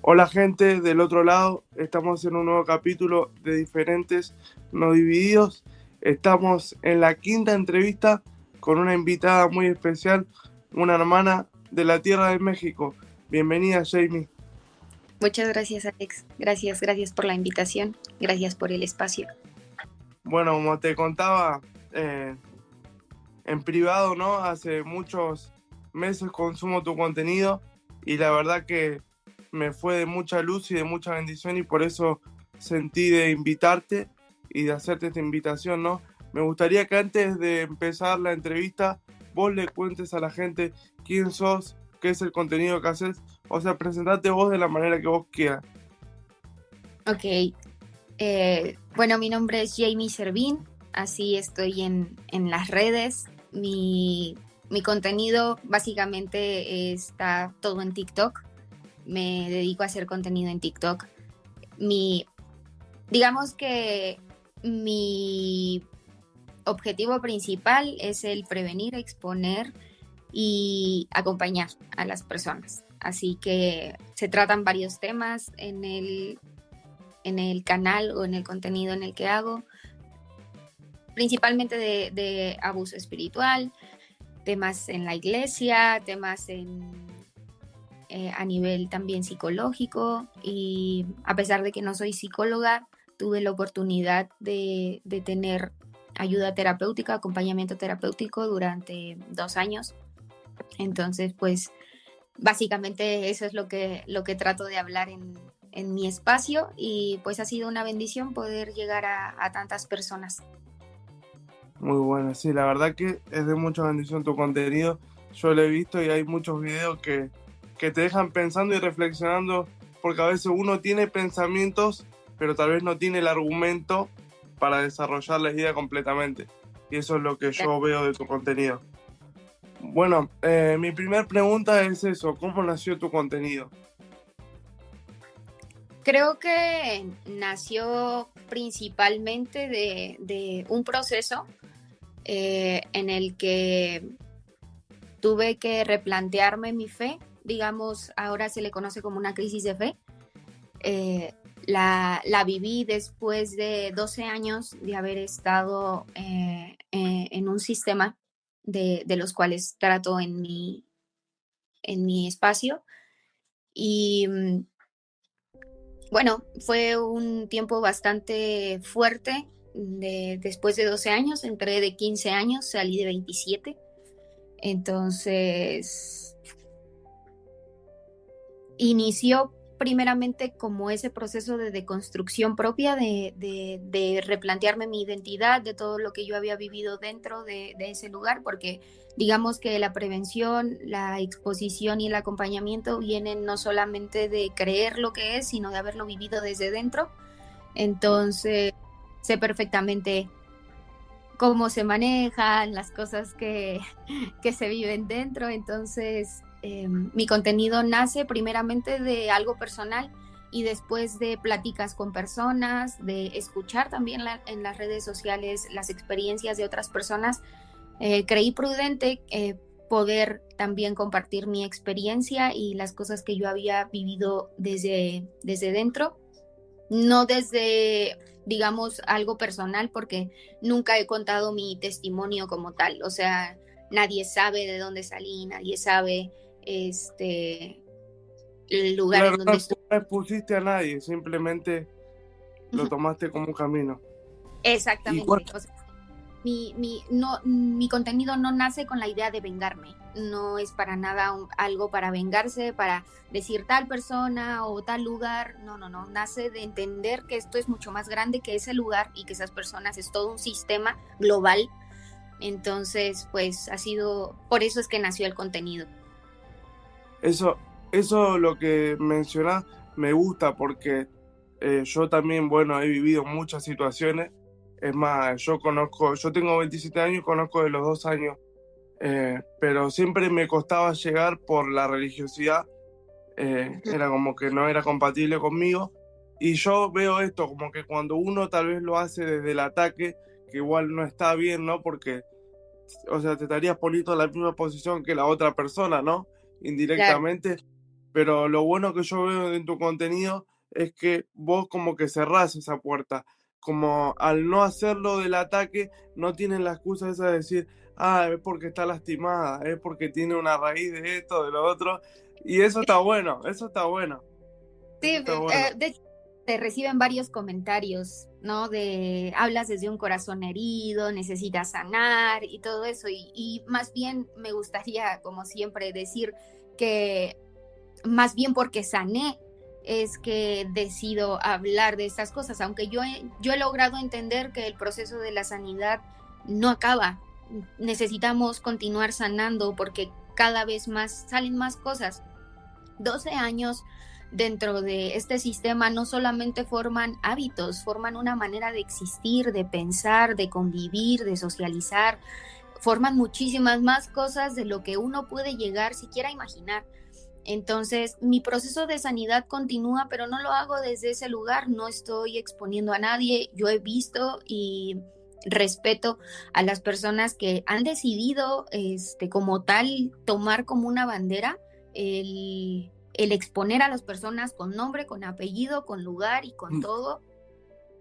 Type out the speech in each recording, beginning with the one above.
Hola gente del otro lado, estamos en un nuevo capítulo de Diferentes No Divididos. Estamos en la quinta entrevista con una invitada muy especial, una hermana de la Tierra de México. Bienvenida, Jamie. Muchas gracias, Alex. Gracias por la invitación. Gracias por el espacio. Bueno, como te contaba eh, en privado, ¿no? Hace muchos meses consumo tu contenido y la verdad que me fue de mucha luz y de mucha bendición y por eso sentí de invitarte y de hacerte esta invitación, ¿no? Me gustaría que antes de empezar la entrevista vos le cuentes a la gente quién sos, qué es el contenido que haces, o sea, presentate vos de la manera que vos quieras. Ok. Bueno, mi nombre es Jamie Servín. Así estoy en las redes. Mi contenido básicamente está todo en TikTok. Me dedico a hacer contenido en TikTok. Digamos que mi objetivo principal es el prevenir, exponer y acompañar a las personas. Así que se tratan varios temas en el canal o en el contenido en el que hago, principalmente de abuso espiritual, temas en la iglesia, temas a nivel también psicológico, y a pesar de que no soy psicóloga, tuve la oportunidad de tener ayuda terapéutica, acompañamiento terapéutico durante 2 años. Entonces, pues básicamente eso es lo que trato de hablar en mi espacio, y pues ha sido una bendición poder llegar a tantas personas. Muy bueno, sí, la verdad que es de mucha bendición tu contenido. Yo lo he visto y hay muchos videos que te dejan pensando y reflexionando, porque a veces uno tiene pensamientos, pero tal vez no tiene el argumento para desarrollar la idea completamente. Y eso es lo que yo veo de tu contenido. Bueno, mi primer pregunta es eso, ¿cómo nació tu contenido? Creo que nació principalmente de un proceso en el que tuve que replantearme mi fe. Digamos, ahora se le conoce como una crisis de fe. La viví después de 12 años de haber estado en un sistema de los cuales trato en mi espacio. Y bueno, fue un tiempo bastante fuerte. Después de 12 años, entré de 15 años, salí de 27. Entonces, inició primeramente como ese proceso de deconstrucción propia, de replantearme mi identidad, de todo lo que yo había vivido dentro de ese lugar, porque digamos que la prevención, la exposición y el acompañamiento vienen no solamente de creer lo que es, sino de haberlo vivido desde dentro. Entonces, sé perfectamente cómo se manejan las cosas que se viven dentro. Entonces, mi contenido nace primeramente de algo personal y después de pláticas con personas, de escuchar también en las redes sociales las experiencias de otras personas. Creí prudente poder también compartir mi experiencia y las cosas que yo había vivido desde dentro, no desde, digamos, algo personal, porque nunca he contado mi testimonio como tal. O sea, nadie sabe de dónde salí, nadie sabe el lugar Claro, en donde no, estoy. no expusiste a nadie, simplemente lo tomaste como un camino. ¿Y cuál, Exactamente. O sea, no, mi contenido no nace con la idea de vengarme. No es para nada algo para vengarse, para decir tal persona o tal lugar. No, no, no. Nace de entender que esto es mucho más grande que ese lugar y que esas personas es todo un sistema global. Entonces, pues ha sido, por eso es que nació el contenido. Eso, eso lo que mencionás me gusta porque yo también, bueno, he vivido muchas situaciones. Es más, yo tengo 27 años y conozco de los 2 años, pero siempre me costaba llegar por la religiosidad. Era como que no era compatible conmigo. Y yo veo esto como que cuando uno tal vez lo hace desde el ataque, que igual no está bien, ¿no? Porque, o sea, te estarías poniendo en la misma posición que la otra persona, ¿no? Claro. Indirectamente, pero lo bueno que yo veo en tu contenido es que vos como que cerrás esa puerta, como al no hacerlo del ataque, no tienes la excusa esa de decir, ah, es porque está lastimada, es porque tiene una raíz de esto, de lo otro, y eso está bueno, eso está bueno, Sí, eso está bueno. de hecho, te reciben varios comentarios, ¿no? De hablas desde un corazón herido, necesitas sanar y todo eso. Y más bien me gustaría, como siempre, decir que más bien porque sané es que decido hablar de estas cosas, aunque yo he logrado entender que el proceso de la sanidad no acaba. Necesitamos continuar sanando porque cada vez más salen más cosas. 12 años dentro de este sistema no solamente forman hábitos, forman una manera de existir, de pensar, de convivir, de socializar, forman muchísimas más cosas de lo que uno puede llegar siquiera a imaginar. Entonces, mi proceso de sanidad continúa, pero no lo hago desde ese lugar, no estoy exponiendo a nadie. Yo he visto y respeto a las personas que han decidido como tal tomar como una bandera el exponer a las personas con nombre, con apellido, con lugar y con todo.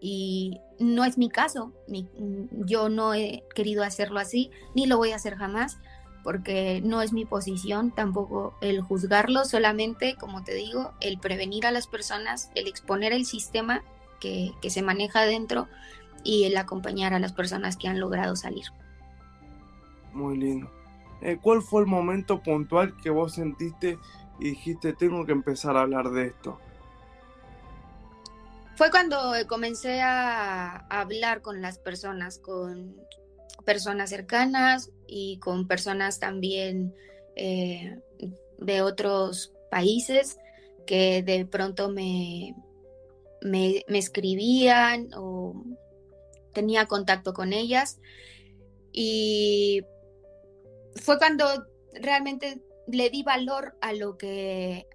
Y no es mi caso, yo no he querido hacerlo así, ni lo voy a hacer jamás, porque no es mi posición tampoco el juzgarlo, solamente, como te digo, el prevenir a las personas, el exponer el sistema que se maneja dentro y el acompañar a las personas que han logrado salir. Muy lindo. ¿Cuál fue el momento puntual que vos sentiste y dijiste, tengo que empezar a hablar de esto? Fue cuando comencé a hablar con las personas, con personas cercanas y con personas también de otros países que de pronto me escribían o tenía contacto con ellas. Y fue cuando realmente le di valor a lo que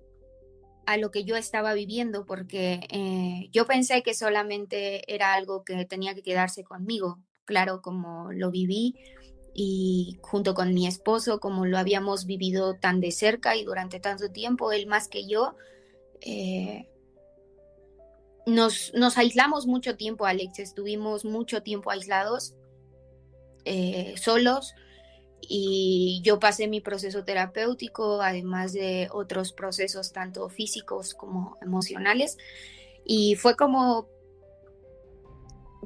yo estaba viviendo, porque yo pensé que solamente era algo que tenía que quedarse conmigo. Claro, como lo viví y junto con mi esposo, como lo habíamos vivido tan de cerca y durante tanto tiempo, él más que yo, eh, nos aislamos mucho tiempo, Alex, estuvimos mucho tiempo aislados, solos, y yo pasé mi proceso terapéutico, además de otros procesos tanto físicos como emocionales, y fue como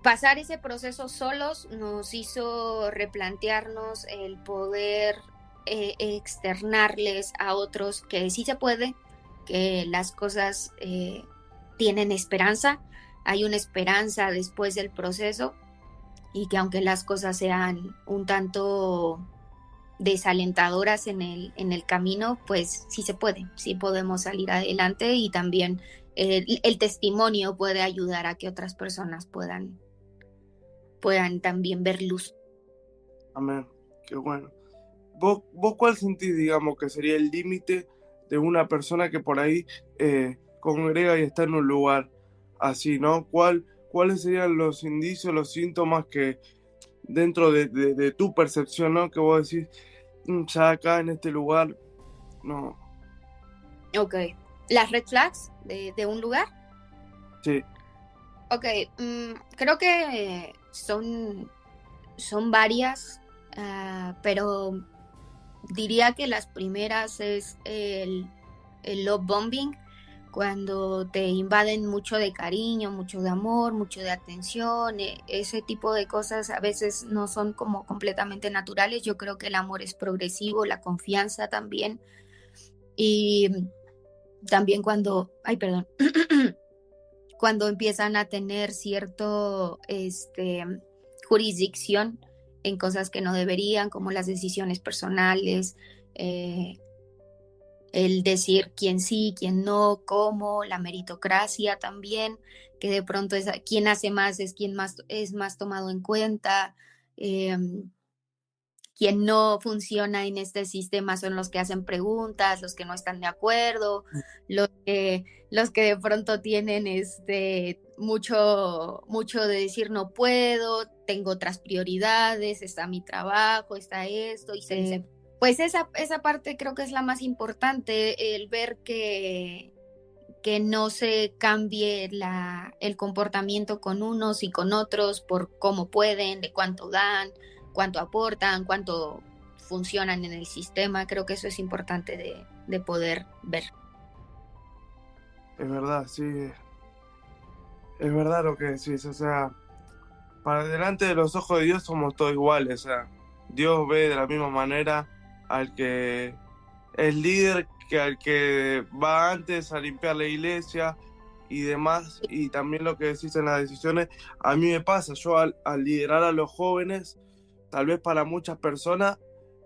pasar ese proceso solos nos hizo replantearnos el poder externarles a otros que sí se puede, que las cosas tienen esperanza, hay una esperanza después del proceso y que aunque las cosas sean un tanto desalentadoras en el camino, pues sí se puede, sí podemos salir adelante y también el testimonio puede ayudar a que otras personas puedan también ver luz. Amén, qué bueno. ¿Vos cuál sentís, digamos, que sería el límite de una persona que por ahí congrega y está en un lugar así, ¿no? ¿Cuáles serían los indicios, los síntomas que dentro de tu percepción, ¿no? Que vos decís, ya acá en este lugar, no, Ok, las red flags de un lugar. sí, Ok, creo que son varias, pero diría que las primeras es el love bombing, cuando te invaden mucho de cariño, mucho de amor, mucho de atención, ese tipo de cosas a veces no son como completamente naturales. Yo creo que el amor es progresivo, la confianza también. Y también ay, perdón, cuando empiezan a tener cierto jurisdicción en cosas que no deberían, como las decisiones personales, el decir quién sí, quién no, cómo, la meritocracia también, que de pronto es quien hace más es quien más es más tomado en cuenta. Quien no funciona en este sistema son los que hacen preguntas, los que no están de acuerdo, los que de pronto tienen mucho de decir no puedo, tengo otras prioridades, está mi trabajo, está esto, y Pues esa parte creo que es la más importante, el ver que no se cambie el comportamiento con unos y con otros por cómo pueden, de cuánto dan, cuánto aportan, cuánto funcionan en el sistema. Creo que eso es importante de poder ver. Es verdad, sí, es verdad lo que decís, o sea, para delante de los ojos de Dios somos todos iguales, o sea, Dios ve de la misma manera al que es líder que al que va antes a limpiar la iglesia y demás, y también lo que decís en las decisiones, a mí me pasa, yo al liderar a los jóvenes, tal vez para muchas personas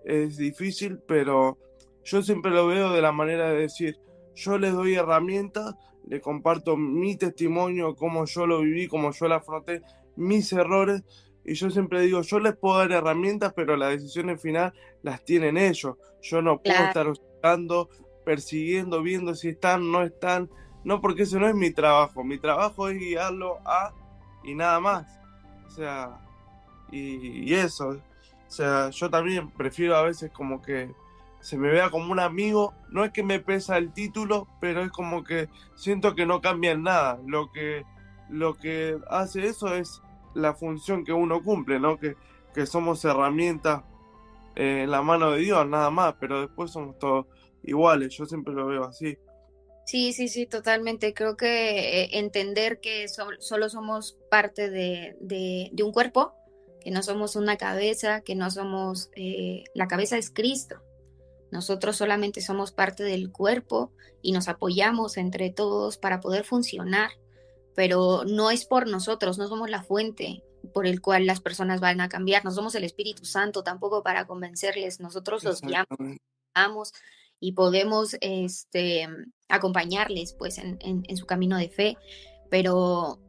es difícil, pero yo siempre lo veo de la manera de decir, yo les doy herramientas, les comparto mi testimonio, cómo yo lo viví, cómo yo la afronté, mis errores, y yo siempre digo, yo les puedo dar herramientas, pero las decisiones final las tienen ellos. Yo no puedo Claro, estar buscando, persiguiendo, viendo si están, no están, no, porque ese no es mi trabajo es guiarlo a y nada más. O sea, y eso. O sea, yo también prefiero a veces como que se me vea como un amigo. No es que me pesa el título, pero es como que siento que no cambia en nada. Lo que hace eso es la función que uno cumple, ¿no? Que somos herramientas en la mano de Dios, nada más, pero después somos todos iguales. Yo siempre lo veo así. sí, sí, sí, totalmente. Creo que entender que solo somos parte de un cuerpo, que no somos una cabeza, que no somos, la cabeza es Cristo. Nosotros solamente somos parte del cuerpo y nos apoyamos entre todos para poder funcionar, pero no es por nosotros, no somos la fuente por el cual las personas van a cambiar, no somos el Espíritu Santo tampoco para convencerles, nosotros los guiamos Exactamente. y podemos acompañarles pues en su camino de fe, pero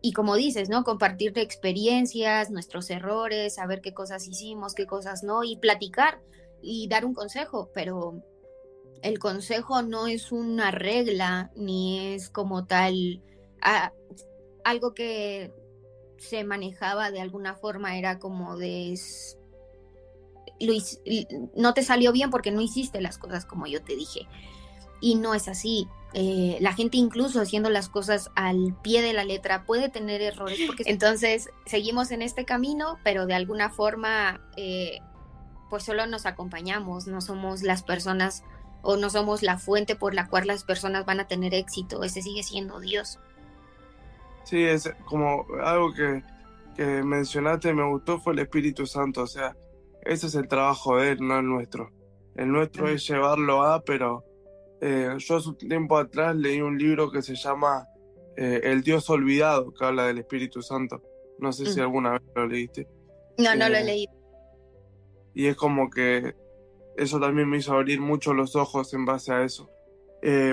y como dices, ¿no? Compartir de experiencias, nuestros errores, saber qué cosas hicimos, qué cosas no, y platicar y dar un consejo, pero el consejo no es una regla ni es como tal ah, algo que se manejaba de alguna forma, era como lo, no te salió bien porque no hiciste las cosas como yo te dije. Y no es así. La gente incluso haciendo las cosas al pie de la letra puede tener errores porque entonces seguimos en este camino, pero de alguna forma pues solo nos acompañamos, no somos las personas o no somos la fuente por la cual las personas van a tener éxito, ese sigue siendo Dios. Sí, es como algo que mencionaste, me gustó, fue el Espíritu Santo. O sea, ese es el trabajo de él, no el nuestro. El nuestro es llevarlo a, pero yo hace un tiempo atrás leí un libro que se llama El Dios Olvidado, que habla del Espíritu Santo. No sé si alguna vez lo leíste. No, no lo he Eh, leído. y es como que eso también me hizo abrir mucho los ojos en base a eso.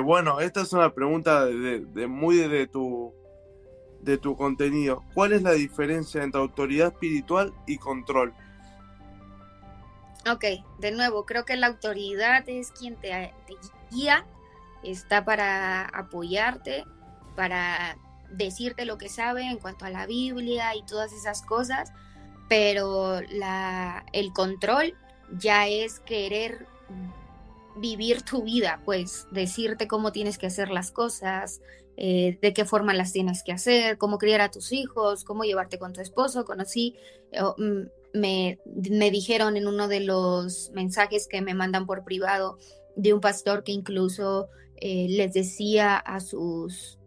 Bueno, esta es una pregunta muy de tu contenido. ¿Cuál es la diferencia entre autoridad espiritual y control? Ok, de nuevo, creo que la autoridad es quien te guía, está para apoyarte, para decirte lo que sabe en cuanto a la Biblia y todas esas cosas, pero el control ya es querer vivir tu vida, pues decirte cómo tienes que hacer las cosas, de qué forma las tienes que hacer, cómo criar a tus hijos, cómo llevarte con tu esposo. Conocí, me dijeron en uno de los mensajes que me mandan por privado de un pastor que incluso les decía a sus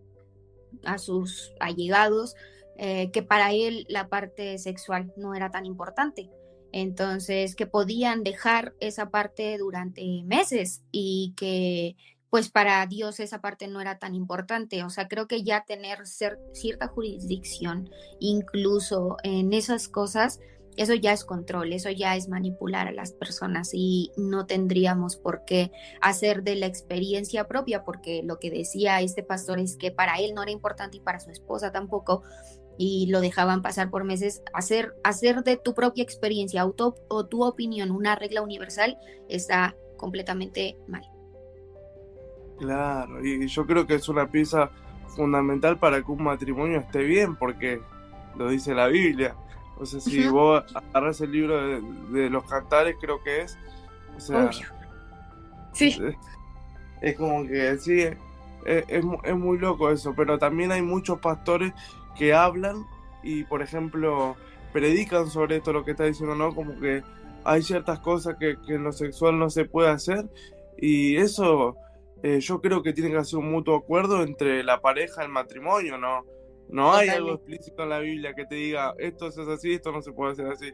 allegados que para él la parte sexual no era tan importante. Entonces, que podían dejar esa parte durante meses y que pues para Dios esa parte no era tan importante. O sea, creo que ya tener cierta jurisdicción incluso en esas cosas, eso ya es control, eso ya es manipular a las personas y no tendríamos por qué hacer de la experiencia propia, porque lo que decía este pastor es que para él no era importante y para su esposa tampoco, y lo dejaban pasar por meses. Hacer de tu propia experiencia o tu opinión una regla universal está completamente mal. Claro, y yo creo que es una pieza fundamental para que un matrimonio esté bien, porque lo dice la Biblia. O sea, si Ujú. vos agarrás el libro de los cantares, creo que es, O sea, Obvio. Sí. es como que sí, es muy loco eso, pero también hay muchos pastores que hablan y, por ejemplo, predican sobre esto, lo que está diciendo, ¿no? Como que hay ciertas cosas que en lo sexual no se puede hacer y eso yo creo que tiene que ser un mutuo acuerdo entre la pareja y el matrimonio, ¿no? No hay algo Totalmente. explícito en la Biblia que te diga esto es así, esto no se puede hacer así.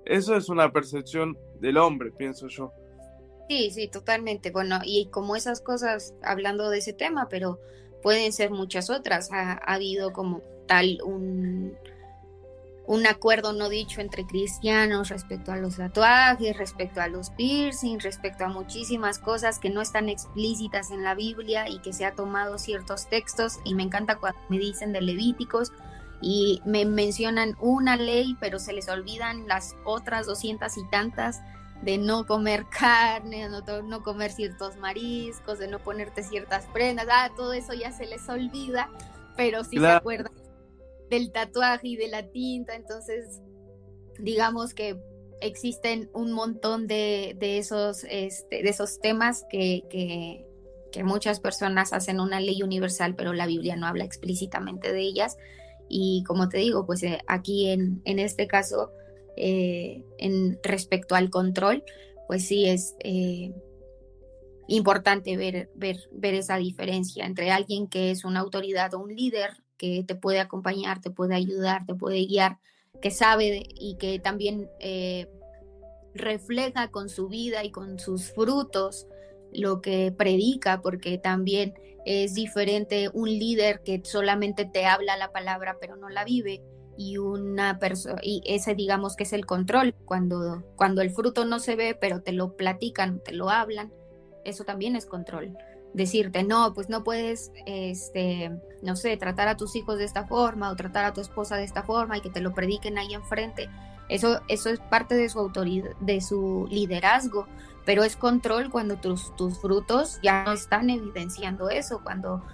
Eso es una percepción del hombre, pienso yo. Sí, sí, totalmente. Bueno, y como esas cosas, hablando de ese tema, pero pueden ser muchas otras. Ha habido como tal un acuerdo no dicho entre cristianos respecto a los tatuajes, respecto a los piercing, respecto a muchísimas cosas que no están explícitas en la Biblia y que se ha tomado ciertos textos. Y me encanta cuando me dicen de Levíticos y me mencionan una ley, pero se les olvidan las otras 200 y tantas de no comer carne, no comer ciertos mariscos, de no ponerte ciertas prendas. Todo eso ya se les olvida, pero sí se Claro, acuerdan del tatuaje y de la tinta. Entonces digamos que existen un montón de esos temas que muchas personas hacen una ley universal, pero la Biblia no habla explícitamente de ellas. Y como te digo, pues aquí en este caso, en respecto al control, pues sí es importante ver esa diferencia entre alguien que es una autoridad o un líder que te puede acompañar, te puede ayudar, te puede guiar, que sabe y que también refleja con su vida y con sus frutos lo que predica, porque también es diferente un líder que solamente te habla la palabra pero no la vive, y una persona, y ese digamos que es el control, cuando el fruto no se ve pero te lo platican, te lo hablan, eso también es control. Decirte, no, pues no puedes, no sé, tratar a tus hijos de esta forma o tratar a tu esposa de esta forma y que te lo prediquen ahí enfrente. Eso es parte de su autoridad, de su liderazgo, pero es control cuando tus frutos ya no están evidenciando eso, cuando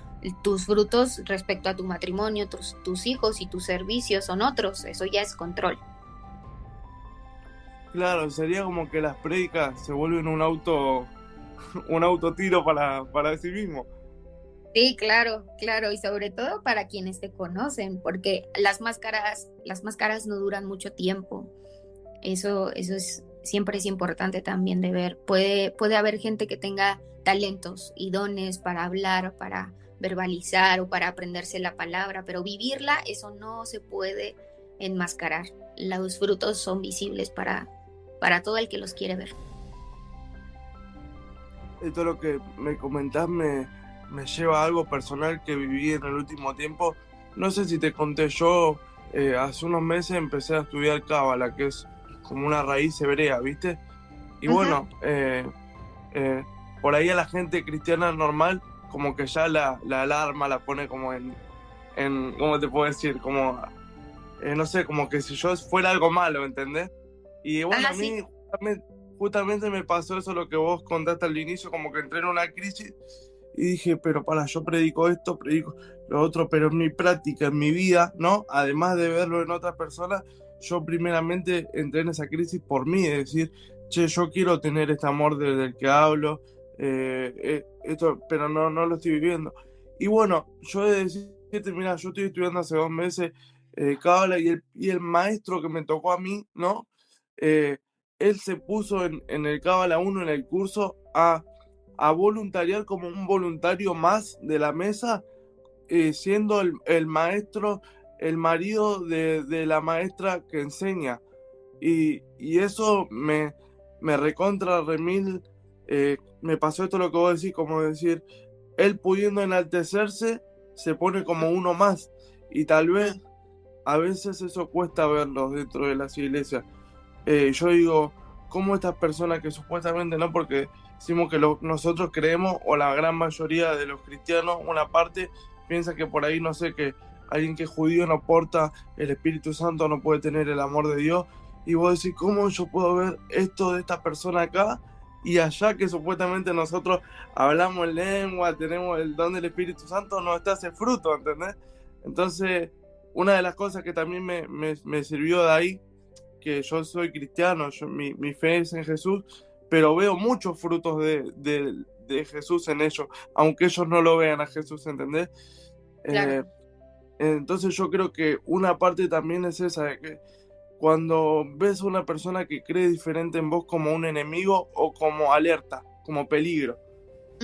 tus frutos respecto a tu matrimonio, tus hijos y tus servicios son otros, eso ya es control. claro, sería como que las prédicas se vuelven un autotiro para sí mismo. Sí, claro, claro, y sobre todo para quienes te conocen, porque las máscaras no duran mucho tiempo. Eso siempre es importante también de ver. Puede haber gente que tenga talentos y dones para hablar, para verbalizar o para aprenderse la palabra, pero vivirla, eso no se puede enmascarar. Los frutos son visibles para todo el que los quiere ver. Esto lo que me comentás me lleva a algo personal que viví en el último tiempo. No sé si te conté, yo hace unos meses empecé a estudiar Cábala, que es como una raíz hebrea, ¿viste? Y Ujú. bueno, eh, por ahí a la gente cristiana normal, como que ya la alarma la pone como ¿cómo te puedo decir? Como, no sé, como que si yo fuera algo malo, ¿entendés? Y bueno, a Sí. mí justamente me pasó eso, lo que vos contaste al inicio, como que entré en una crisis y dije, pero para, yo predico esto, predico lo otro, pero en mi práctica, en mi vida, ¿no? Además de verlo en otras personas, yo primeramente entré en esa crisis por mí, es decir, che, yo quiero tener este amor del que hablo, esto, pero no lo estoy viviendo. Y bueno, yo he de decirte, mira, yo estoy estudiando hace 2 meses Cábala y el maestro que me tocó a mí, ¿no? Eh, Él se puso en el Cábala 1, en el curso, a voluntariar como un voluntario más de la mesa, siendo el maestro, el marido de la maestra que enseña. Y eso me recontra remil, me pasó esto lo que vos decís, como decir, él pudiendo enaltecerse, se pone como uno más. Y tal vez a veces eso cuesta verlo dentro de las iglesias. Yo digo, ¿cómo estas personas que supuestamente no? Porque decimos que nosotros creemos, o la gran mayoría de los cristianos, una parte piensa que por ahí, no sé, que alguien que es judío no porta el Espíritu Santo, no puede tener el amor de Dios. Y vos decís, ¿cómo yo puedo ver esto de esta persona acá y allá que supuestamente nosotros hablamos en lengua, tenemos el don del Espíritu Santo, no está ese fruto, ¿entendés? Entonces, una de las cosas que también me sirvió de ahí, que yo soy cristiano, mi fe es en Jesús, pero veo muchos frutos de Jesús en ellos, aunque ellos no lo vean a Jesús, ¿entendés? Claro. Entonces yo creo que una parte también es esa, de que cuando ves a una persona que cree diferente en vos como un enemigo o como alerta, como peligro,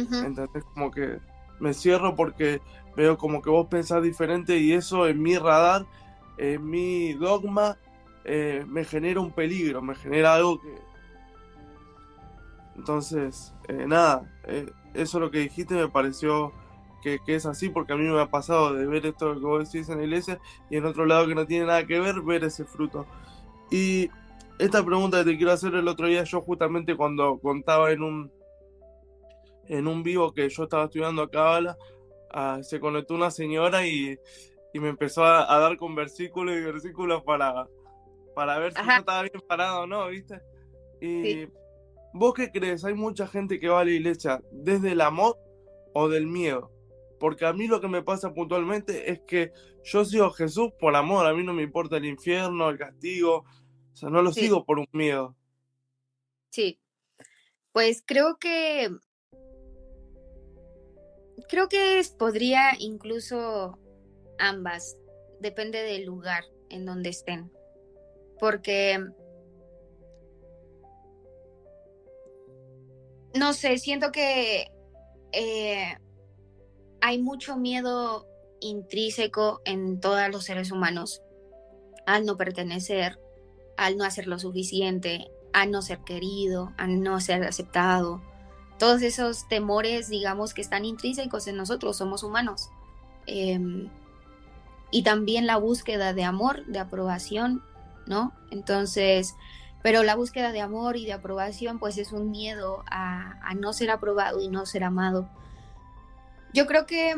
Ujú. ¿entendés? Como que me cierro porque veo como que vos pensás diferente y eso en mi radar, en mi dogma, me genera un peligro, me genera algo que... Entonces, nada, eso lo que dijiste me pareció que es así, porque a mí me ha pasado de ver esto que vos decís en la iglesia y en otro lado que no tiene nada que ver ese fruto. Y esta pregunta que te quiero hacer, el otro día yo justamente cuando contaba en un vivo que yo estaba estudiando Cábala, se conectó una señora y me empezó a dar con versículos y versículos para ver si yo Ajá, estaba bien parado o no, ¿viste? sí. Y ¿vos qué crees? Hay mucha gente que va a la iglesia desde el amor o del miedo. Porque a mí lo que me pasa puntualmente es que yo sigo a Jesús por amor, a mí no me importa el infierno, el castigo, o sea, no lo Sí, sigo por un miedo. sí. Pues creo que podría incluso ambas, depende del lugar en donde estén, porque no sé, siento que eh, hay mucho miedo intrínseco en todos los seres humanos al no pertenecer, al no hacer lo suficiente, al no ser querido, al no ser aceptado. Todos esos temores, digamos, que están intrínsecos en nosotros, somos humanos. Eh, y también la búsqueda de amor, de aprobación, ¿no? Entonces, pero la búsqueda de amor y de aprobación, pues es un miedo a no ser aprobado y no ser amado. Yo creo que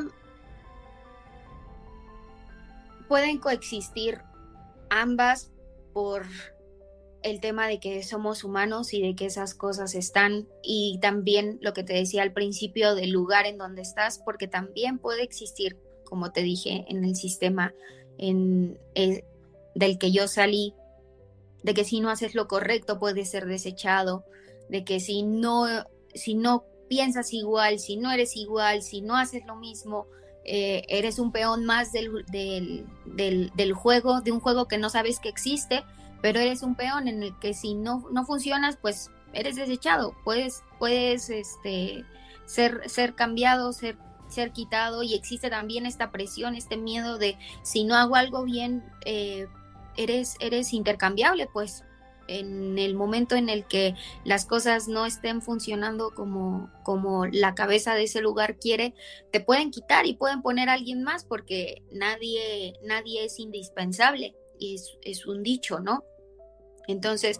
pueden coexistir ambas por el tema de que somos humanos y de que esas cosas están, y también lo que te decía al principio del lugar en donde estás, porque también puede existir, como te dije, en el sistema del que yo salí, de que si no haces lo correcto puedes ser desechado, de que si no piensas igual, si no eres igual, si no haces lo mismo, eres un peón más del juego, de un juego que no sabes que existe, pero eres un peón en el que si no funcionas, pues eres desechado, puedes ser cambiado, ser quitado, y existe también esta presión, este miedo de si no hago algo bien, eres intercambiable, pues en el momento en el que las cosas no estén funcionando como la cabeza de ese lugar quiere, te pueden quitar y pueden poner a alguien más, porque nadie es indispensable, y es un dicho, ¿no? Entonces,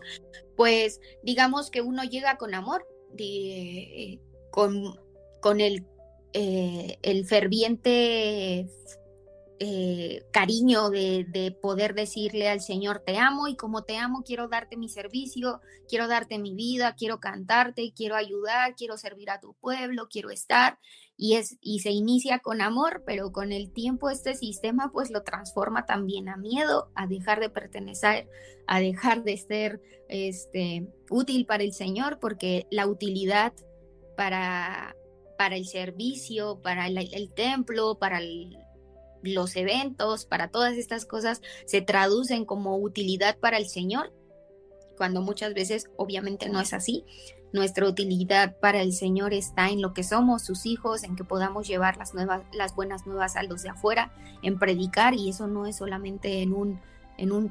pues digamos que uno llega con amor, con, con el ferviente cariño de poder decirle al Señor, te amo, y como te amo, quiero darte mi servicio, quiero darte mi vida, quiero cantarte, quiero ayudar, quiero servir a tu pueblo, quiero estar. Y se inicia con amor, pero con el tiempo este sistema pues lo transforma también a miedo, a dejar de pertenecer, a dejar de ser útil para el Señor, porque la utilidad para, para el servicio, para el templo, para los eventos, para todas estas cosas, se traducen como utilidad para el Señor, cuando muchas veces obviamente no es así. Nuestra utilidad para el Señor está en lo que somos, sus hijos, en que podamos llevar las buenas nuevas a los de afuera, en predicar, y eso no es solamente en un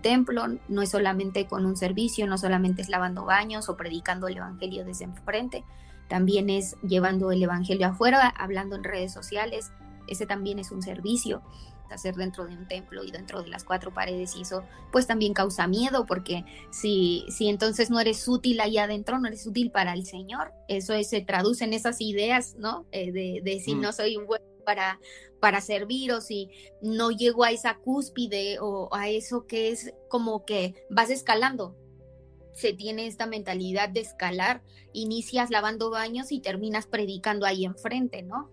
templo, no es solamente con un servicio, no solamente es lavando baños o predicando el Evangelio desde enfrente, también es llevando el Evangelio afuera, hablando en redes sociales. Ese también es un servicio, hacer dentro de un templo y dentro de las cuatro paredes, y eso pues también causa miedo, porque si entonces no eres útil ahí adentro, no eres útil para el Señor, se traduce en esas ideas, ¿no? De si Mm. no soy bueno para servir, o si no llego a esa cúspide o a eso que es como que vas escalando. Se tiene esta mentalidad de escalar, inicias lavando baños y terminas predicando ahí enfrente, ¿no?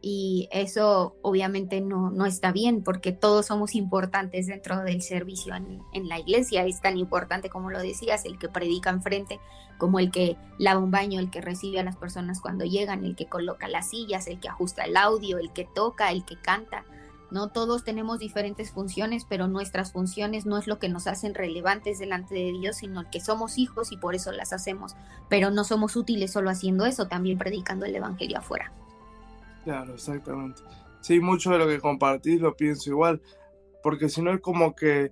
Y eso obviamente no está bien, porque todos somos importantes dentro del servicio en la iglesia. Es tan importante, como lo decías, el que predica enfrente, como el que lava un baño, el que recibe a las personas cuando llegan, el que coloca las sillas, el que ajusta el audio, el que toca, el que canta. No todos tenemos diferentes funciones, pero nuestras funciones no es lo que nos hacen relevantes delante de Dios, sino que somos hijos y por eso las hacemos. Pero no somos útiles solo haciendo eso, también predicando el evangelio afuera. Claro, exactamente. Sí, mucho de lo que compartís lo pienso igual, porque si no es como que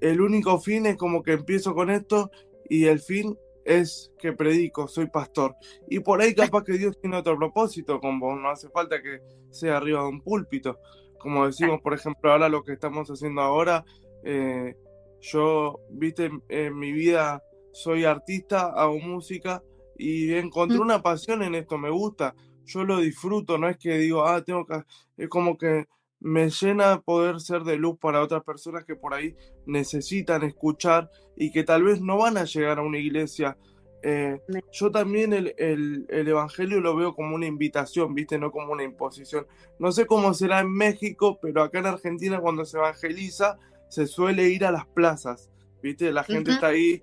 el único fin es como que empiezo con esto y el fin es que predico, soy pastor. Y por ahí capaz que Dios tiene otro propósito, como no hace falta que sea arriba de un púlpito. Como decimos, por ejemplo, ahora lo que estamos haciendo ahora, yo, viste, en mi vida soy artista, hago música y encontré una pasión en esto, me gusta, yo lo disfruto, no es que digo, tengo que, es como que me llena poder ser de luz para otras personas que por ahí necesitan escuchar y que tal vez no van a llegar a una iglesia. Yo también el Evangelio lo veo como una invitación, ¿viste? No como una imposición. No sé cómo será en México, pero acá en Argentina cuando se evangeliza se suele ir a las plazas, ¿viste? La gente está ahí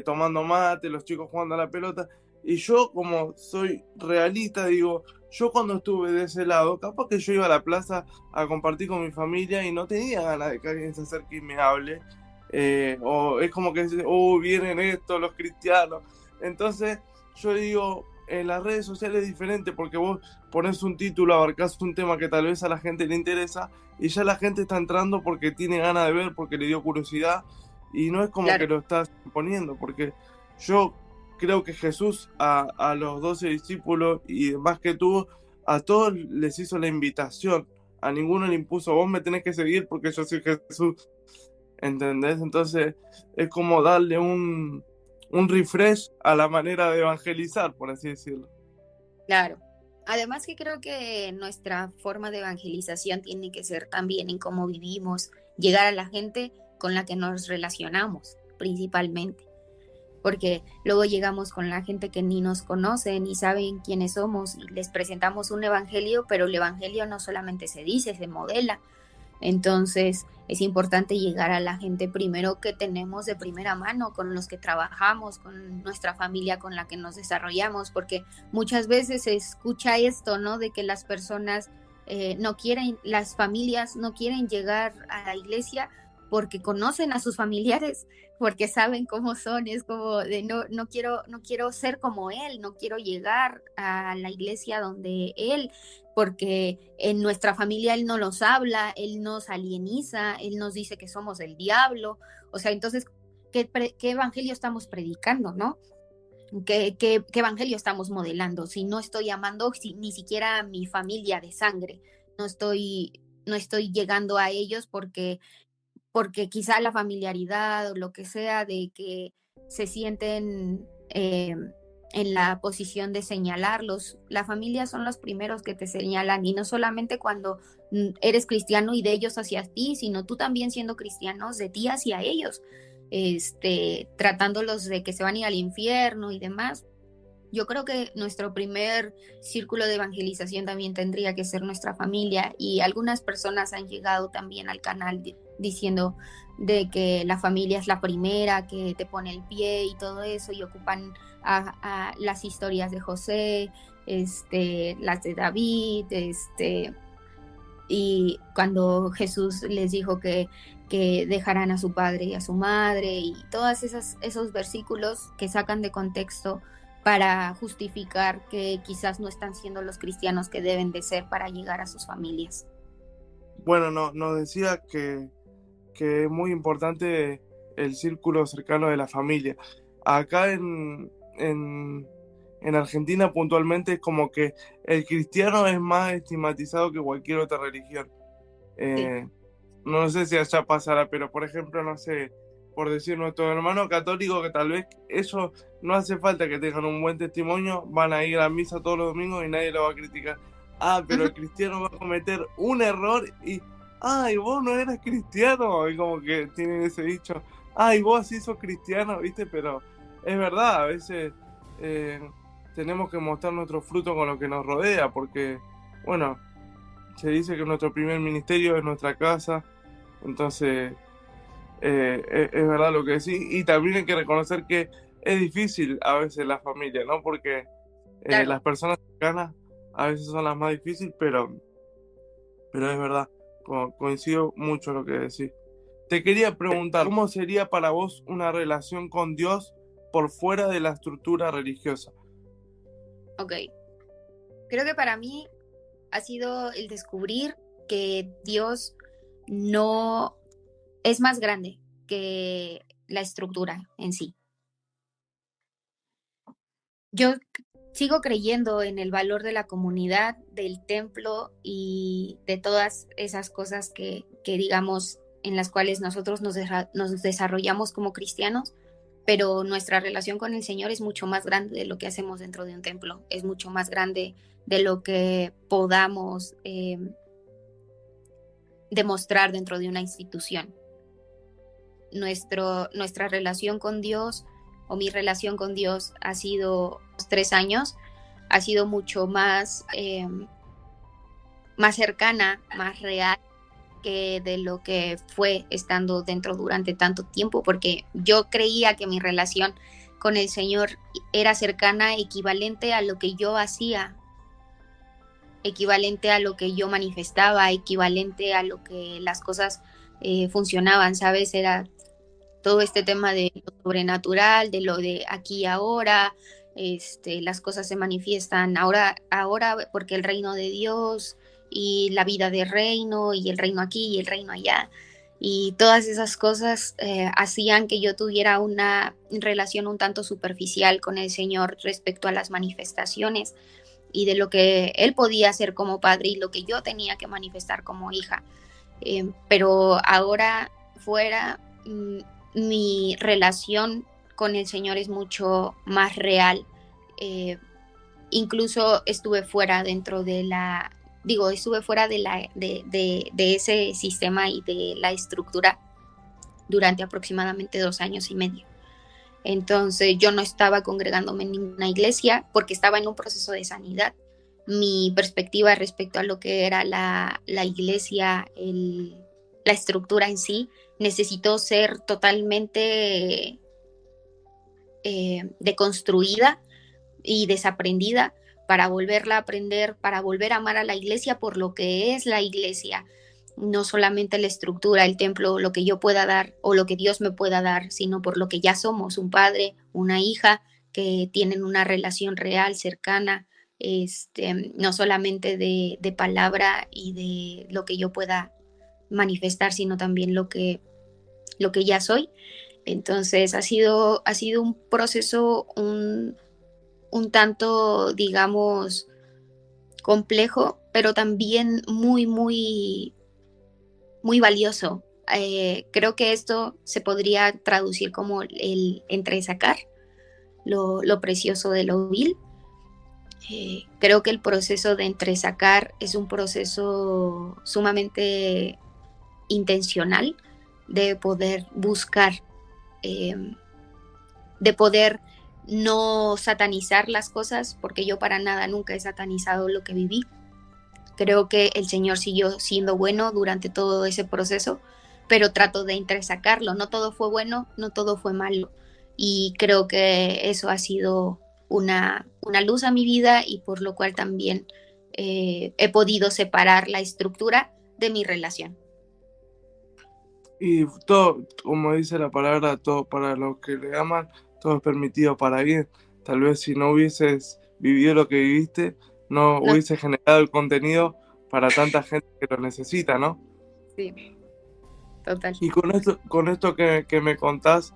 tomando mate, los chicos jugando a la pelota. Y yo, como soy realista, digo, yo cuando estuve de ese lado, capaz que yo iba a la plaza a compartir con mi familia y no tenía ganas de que alguien se acerque y me hable. O es como que, vienen estos, los cristianos. Entonces, yo digo, en las redes sociales es diferente porque vos pones un título, abarcás un tema que tal vez a la gente le interesa y ya la gente está entrando porque tiene ganas de ver, porque le dio curiosidad y no es como que lo estás poniendo, porque yo creo que Jesús a los 12 discípulos y más que tuvo, a todos les hizo la invitación, a ninguno le impuso, vos me tenés que seguir porque yo soy Jesús, ¿entendés? Entonces es como darle un refresh a la manera de evangelizar, por así decirlo. Claro. Además que creo que nuestra forma de evangelización tiene que ser también en cómo vivimos, llegar a la gente con la que nos relacionamos principalmente, porque luego llegamos con la gente que ni nos conoce ni saben quiénes somos y les presentamos un evangelio, pero el evangelio no solamente se dice, se modela. Entonces es importante llegar a la gente primero que tenemos de primera mano, con los que trabajamos, con nuestra familia con la que nos desarrollamos, porque muchas veces se escucha esto, ¿no? De que las personas no quieren, las familias no quieren llegar a la iglesia porque conocen a sus familiares, porque saben cómo son, es como de no quiero ser como él, no quiero llegar a la iglesia donde él, porque en nuestra familia él no los habla, él nos alieniza, él nos dice que somos el diablo. O sea, entonces, ¿qué evangelio estamos predicando, no? ¿Qué evangelio estamos modelando? Si no estoy amando ni siquiera a mi familia de sangre, no estoy llegando a ellos porque quizá la familiaridad o lo que sea de que se sienten en la posición de señalarlos. La familia son los primeros que te señalan y no solamente cuando eres cristiano y de ellos hacia ti, sino tú también siendo cristianos de ti hacia ellos, tratándolos de que se van a ir al infierno y demás. Yo creo que nuestro primer círculo de evangelización también tendría que ser nuestra familia, y algunas personas han llegado también al canal diciendo de que la familia es la primera que te pone el pie y todo eso, y ocupan a las historias de José, las de David, y cuando Jesús les dijo que dejarán a su padre y a su madre, y todos esos versículos que sacan de contexto para justificar que quizás no están siendo los cristianos que deben de ser para llegar a sus familias. Bueno, nos decía que es muy importante el círculo cercano de la familia. Acá en Argentina puntualmente es como que el cristiano es más estigmatizado que cualquier otra religión. Sí. No sé si allá pasará, pero por ejemplo, no sé, por decir nuestro hermano católico, que tal vez eso no hace falta que tengan un buen testimonio, van a ir a misa todos los domingos y nadie lo va a criticar. Pero el cristiano va a cometer un error y vos no eras cristiano, y como que tienen ese dicho, vos sí sos cristiano, ¿viste? Pero es verdad, a veces tenemos que mostrar nuestro fruto con lo que nos rodea, porque, bueno, se dice que nuestro primer ministerio es nuestra casa, entonces es verdad lo que decís, y también hay que reconocer que es difícil a veces la familia, ¿no? Porque Claro, las personas cercanas a veces son las más difíciles, pero es verdad, coincido mucho en lo que decís. Te quería preguntar, ¿cómo sería para vos una relación con Dios por fuera de la estructura religiosa? ok. Creo que para mí ha sido el descubrir que Dios no es más grande que la estructura en sí. Yo sigo creyendo en el valor de la comunidad, del templo y de todas esas cosas que digamos, en las cuales nosotros nos desarrollamos como cristianos, pero nuestra relación con el Señor es mucho más grande de lo que hacemos dentro de un templo, es mucho más grande de lo que podamos demostrar dentro de una institución. Nuestra relación con Dios o mi relación con Dios ha sido 3 años, ha sido mucho más cercana, más real que de lo que fue estando dentro durante tanto tiempo, porque yo creía que mi relación con el Señor era cercana, equivalente a lo que yo hacía, equivalente a lo que yo manifestaba, equivalente a lo que las cosas funcionaban, ¿sabes? Era todo este tema de lo sobrenatural, de lo de aquí y ahora, las cosas se manifiestan ahora porque el reino de Dios y la vida de reino y el reino aquí y el reino allá. Y todas esas cosas hacían que yo tuviera una relación un tanto superficial con el Señor respecto a las manifestaciones y de lo que Él podía hacer como padre y lo que yo tenía que manifestar como hija. Pero ahora fuera, mi relación con el Señor es mucho más real. Eh, Incluso estuve fuera estuve fuera de ese sistema y de la estructura durante aproximadamente 2 años y medio. Entonces yo no estaba congregándome en ninguna iglesia porque estaba en un proceso de sanidad. Mi perspectiva respecto a lo que era la iglesia, la estructura en sí, necesitó ser totalmente deconstruida y desaprendida para volverla a aprender, para volver a amar a la iglesia por lo que es la iglesia, no solamente la estructura, el templo, lo que yo pueda dar o lo que Dios me pueda dar, sino por lo que ya somos, un padre, una hija que tienen una relación real, cercana, no solamente de palabra y de lo que yo pueda manifestar, sino también lo que ya soy. Entonces ha sido un proceso un tanto, digamos, complejo, pero también muy, muy, muy valioso. Creo que esto se podría traducir como el entresacar lo precioso de lo vil. Creo que el proceso de entresacar es un proceso sumamente intencional de poder buscar, eh, de poder no satanizar las cosas, porque yo para nada nunca he satanizado lo que viví. Creo que el Señor siguió siendo bueno durante todo ese proceso, pero trato de entresacarlo. No todo fue bueno, no todo fue malo. Y creo que eso ha sido una luz a mi vida y por lo cual también he podido separar la estructura de mi relación. Y todo, como dice la palabra, todo para los que le aman, todo es permitido para bien. Tal vez si no hubieses vivido lo que viviste, no No, hubiese generado el contenido para tanta gente que lo necesita, ¿no? sí, total. Y con esto que me contás,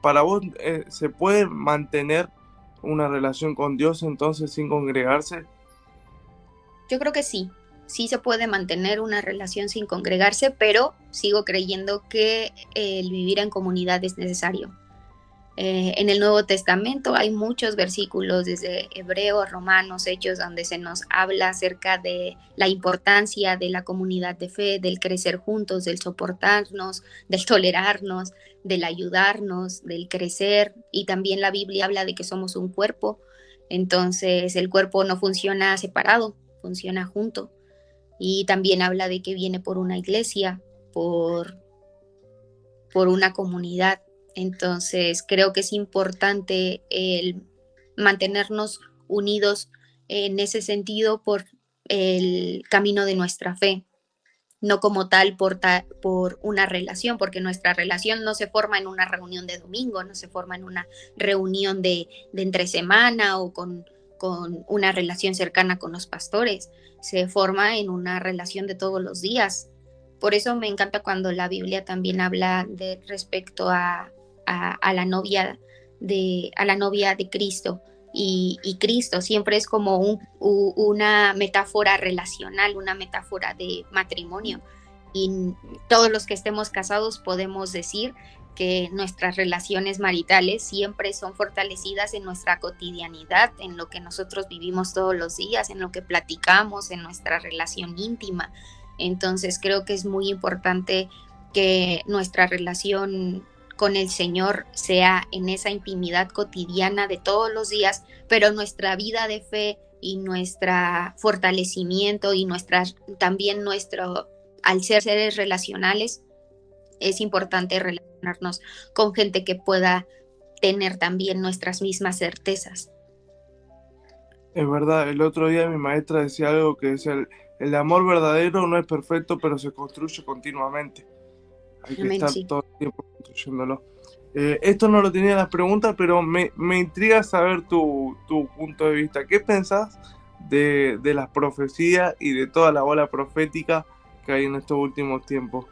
¿para vos se puede mantener una relación con Dios entonces sin congregarse? Yo creo que sí se puede mantener una relación sin congregarse, pero sigo creyendo que el vivir en comunidad es necesario. En el Nuevo Testamento hay muchos versículos, desde Hebreos, Romanos, Hechos, donde se nos habla acerca de la importancia de la comunidad de fe, del crecer juntos, del soportarnos, del tolerarnos, del ayudarnos, del crecer. Y también la Biblia habla de que somos un cuerpo, entonces el cuerpo no funciona separado, funciona junto. y también habla de que viene por una iglesia, por una comunidad. Entonces, creo que es importante el mantenernos unidos en ese sentido por el camino de nuestra fe, no como tal por una relación, porque nuestra relación no se forma en una reunión de domingo, no se forma en una reunión de entre semana o con una relación cercana con los pastores, se forma en una relación de todos los días. Por eso me encanta cuando la Biblia también habla de respecto a la novia a la novia de Cristo. Y Cristo siempre es como una metáfora relacional, una metáfora de matrimonio. Y todos los que estemos casados podemos decir que nuestras relaciones maritales siempre son fortalecidas en nuestra cotidianidad, en lo que nosotros vivimos todos los días, en lo que platicamos, en nuestra relación íntima. Entonces creo que es muy importante que nuestra relación con el Señor sea en esa intimidad cotidiana de todos los días, pero nuestra vida de fe y nuestro fortalecimiento y también nuestro, al ser seres relacionales, es importante relacionarnos con gente que pueda tener también nuestras mismas certezas. Es verdad, el otro día mi maestra decía algo que decía, el amor verdadero no es perfecto, pero se construye continuamente. Hay que Amén, estar sí. todo el tiempo construyéndolo. Esto no lo tenía en las preguntas, pero me intriga saber tu punto de vista. ¿Qué pensás de las profecías y de toda la bola profética que hay en estos últimos tiempos?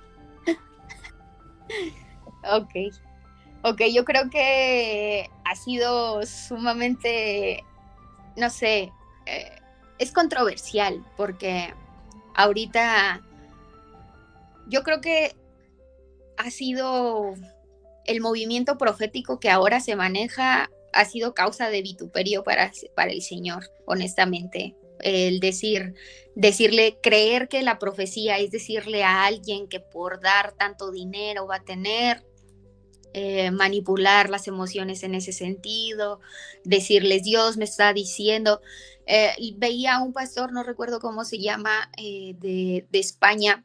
Ok, ok, yo creo que ha sido sumamente, no sé, es controversial porque ahorita yo creo que ha sido el movimiento profético que ahora se maneja, ha sido causa de vituperio para el Señor, honestamente. El decirle, creer que la profecía es decirle a alguien que por dar tanto dinero va a tener, manipular las emociones en ese sentido, decirles, Dios me está diciendo. Veía a un pastor, no recuerdo cómo se llama, de España,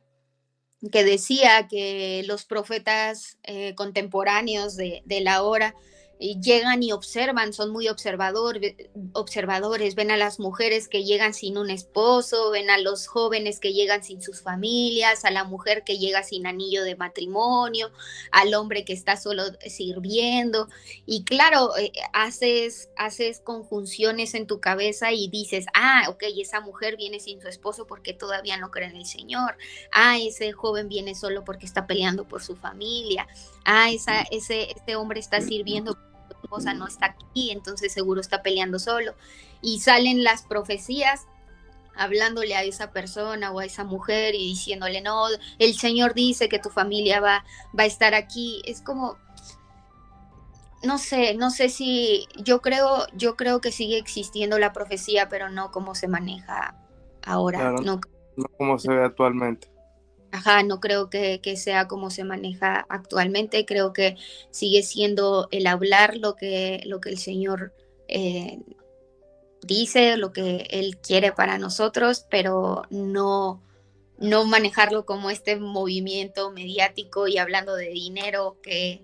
que decía que los profetas contemporáneos de la hora llegan y observan, son muy observadores, ven a las mujeres que llegan sin un esposo, ven a los jóvenes que llegan sin sus familias, a la mujer que llega sin anillo de matrimonio, al hombre que está solo sirviendo. Y claro, haces conjunciones en tu cabeza y dices, ok, esa mujer viene sin su esposo porque todavía no cree en el Señor. Ese joven viene solo porque está peleando por su familia. Ese hombre está sirviendo porque su esposa no está aquí, entonces seguro está peleando solo. Y salen las profecías hablándole a esa persona o a esa mujer y diciéndole, no, el Señor dice que tu familia va a estar aquí. Es como, no sé si, yo creo que sigue existiendo la profecía, pero no como se maneja ahora. Claro, No, no como se ve actualmente. ajá, no creo que sea como se maneja actualmente, creo que sigue siendo el hablar lo que el Señor dice, lo que Él quiere para nosotros, pero no manejarlo como este movimiento mediático y hablando de dinero que